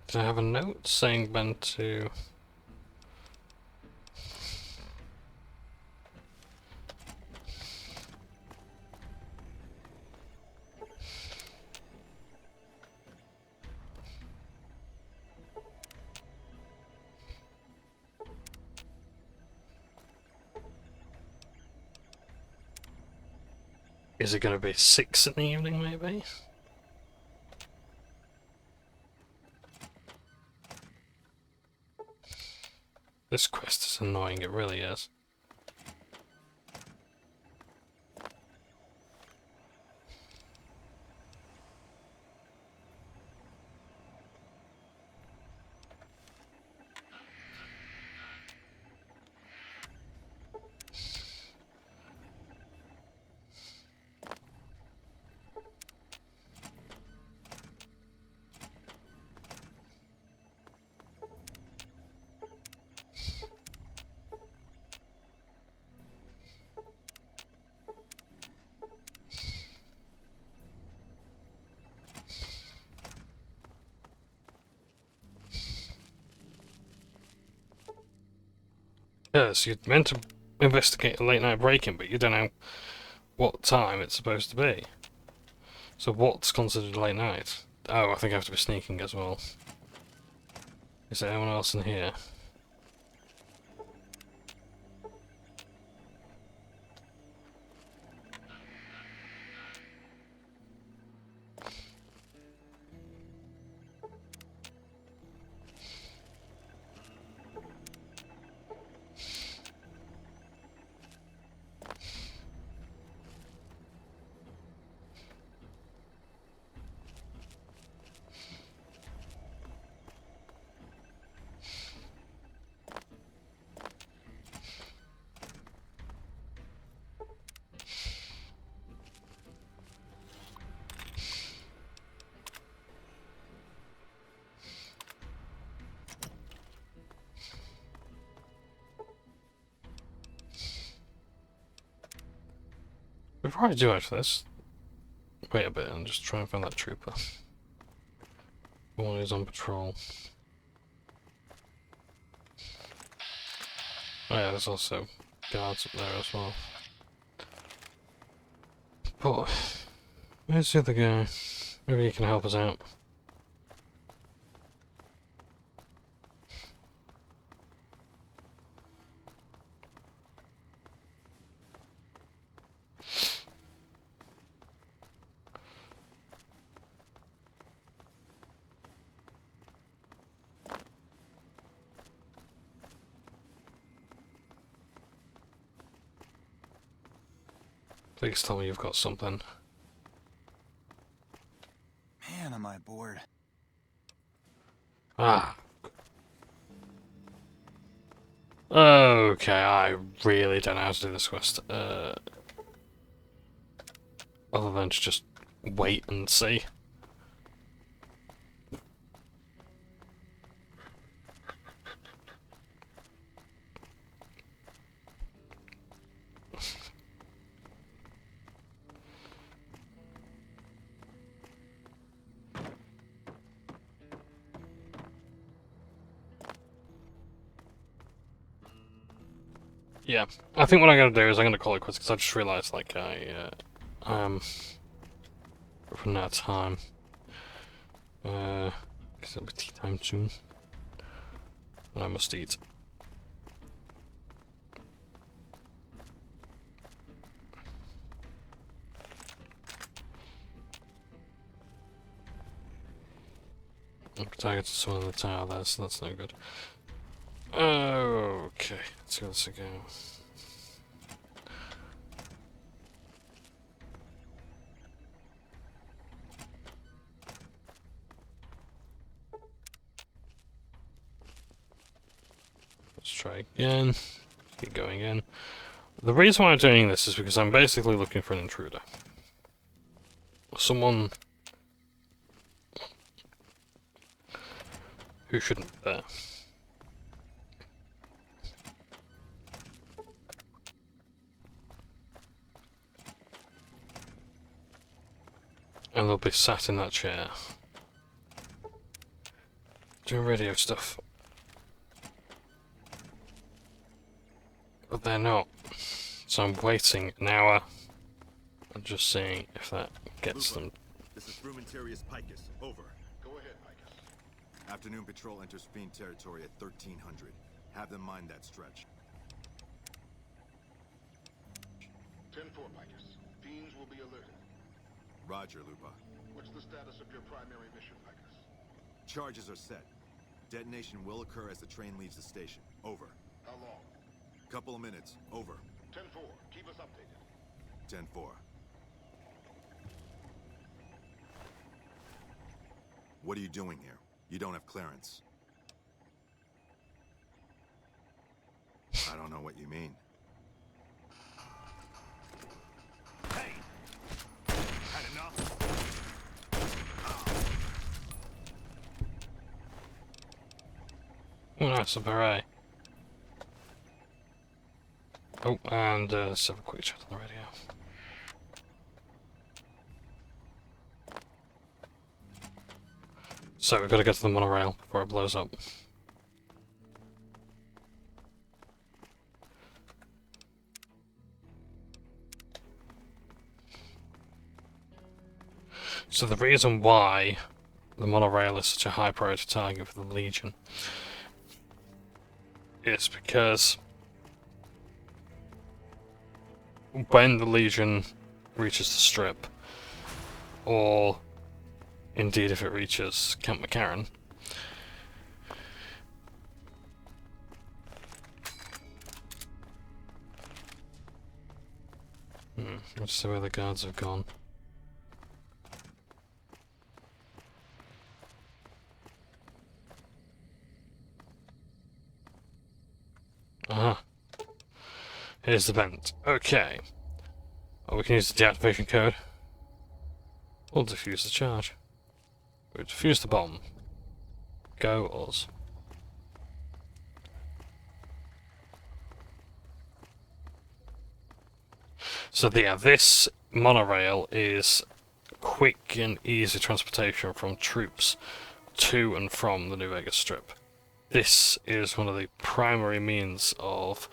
Did I have a note saying when to... Is it going to be 6 in the evening, maybe? This quest is annoying, it really is. Yes, you're meant to investigate a late night break-in, but you don't know what time it's supposed to be. So what's considered late night? Oh, I think I have to be sneaking as well. Is there anyone else in here? Before I do actually, let's wait a bit and just try and find that trooper. The one who's on patrol. Oh yeah, there's also guards up there as well. But where's the other guy? Maybe he can help us out. Please tell me you've got something. Man, am I bored. Ah. Okay, I really don't know how to do this quest. Other than to just wait and see. Yeah, I think what I'm gonna do is I'm gonna call it quits because I just realised like I'm running out of time. Because it'll be tea time soon, and I must eat. I've targeted someone in the tower there, so that's no good. Okay, let's give this a go. Let's try again. Keep going in. The reason why I'm doing this is because I'm basically looking for an intruder. Someone who shouldn't be there. And they'll be sat in that chair. Doing radio stuff. But they're not. So I'm waiting an hour. I'm just seeing if that gets them. This is Frumentarius Picus. Over. Go ahead, Picus. Afternoon patrol enters Fiend territory at 1300. Have them mind that stretch. 10-4, Picus. Fiends will be alerted. Roger, Lupa. What's the status of your primary mission, Picus? Charges are set. Detonation will occur as the train leaves the station. Over. How long? Couple of minutes. Over. 10-4. Keep us updated. 10-4. What are you doing here? You don't have clearance. I don't know what you mean. Hey! Had enough? Oh, nice, a beret. Oh, and let's have a quick chat on the radio. So we've got to get to the monorail before it blows up. So the reason why the monorail is such a high priority target for the Legion is because when the Legion reaches the Strip, or indeed if it reaches Camp McCarran, let's see where the guards have gone. Aha. Here's the vent. Okay. Oh, we can use the deactivation code. We'll defuse the charge. We'll defuse the bomb. Go us. So yeah, this monorail is quick and easy transportation from troops to and from the New Vegas Strip. This is one of the primary means of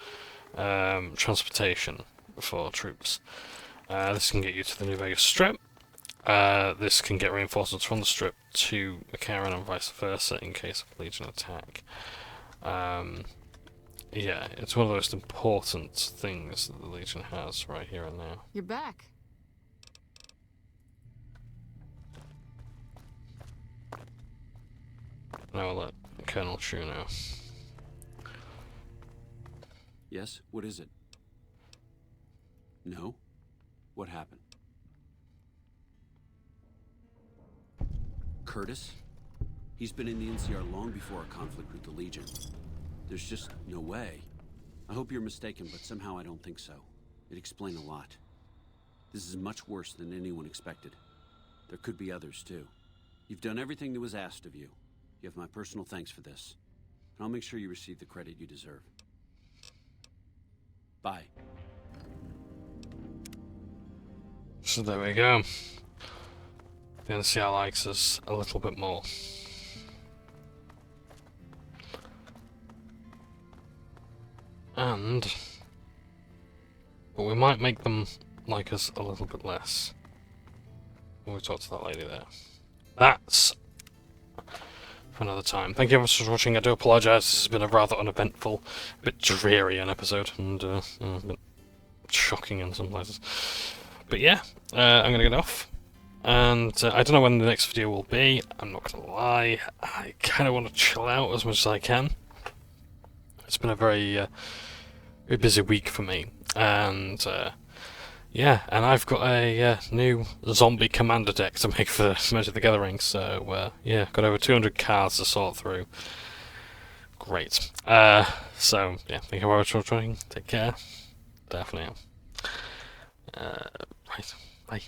transportation for troops. This can get you to the New Vegas Strip. This can get reinforcements from the Strip to McCarran and vice versa in case of Legion attack. Yeah, it's one of the most important things that the Legion has right here and now. You're back. Now I'll let Colonel Shu know. Yes? What is it? No? What happened? Curtis? He's been in the NCR long before our conflict with the Legion. There's just no way. I hope you're mistaken, but somehow I don't think so. It'd explain a lot. This is much worse than anyone expected. There could be others, too. You've done everything that was asked of you. You have my personal thanks for this. And I'll make sure you receive the credit you deserve. Bye. So there we go. The NCR likes us a little bit more. But we might make them like us a little bit less. When we talk to that lady there. That's for another time. Thank you very much for watching. I do apologise. This has been a rather uneventful, a bit dreary an episode, and a bit shocking in some places. But yeah, I'm going to get off. And I don't know when the next video will be. I'm not going to lie. I kind of want to chill out as much as I can. It's been a very busy week for me. And yeah, and I've got a new zombie commander deck to make for Magic the Gathering. So yeah, got over 200 cards to sort through. Great. So yeah, thank you very much for watching. Take care. Definitely. Right. Bye.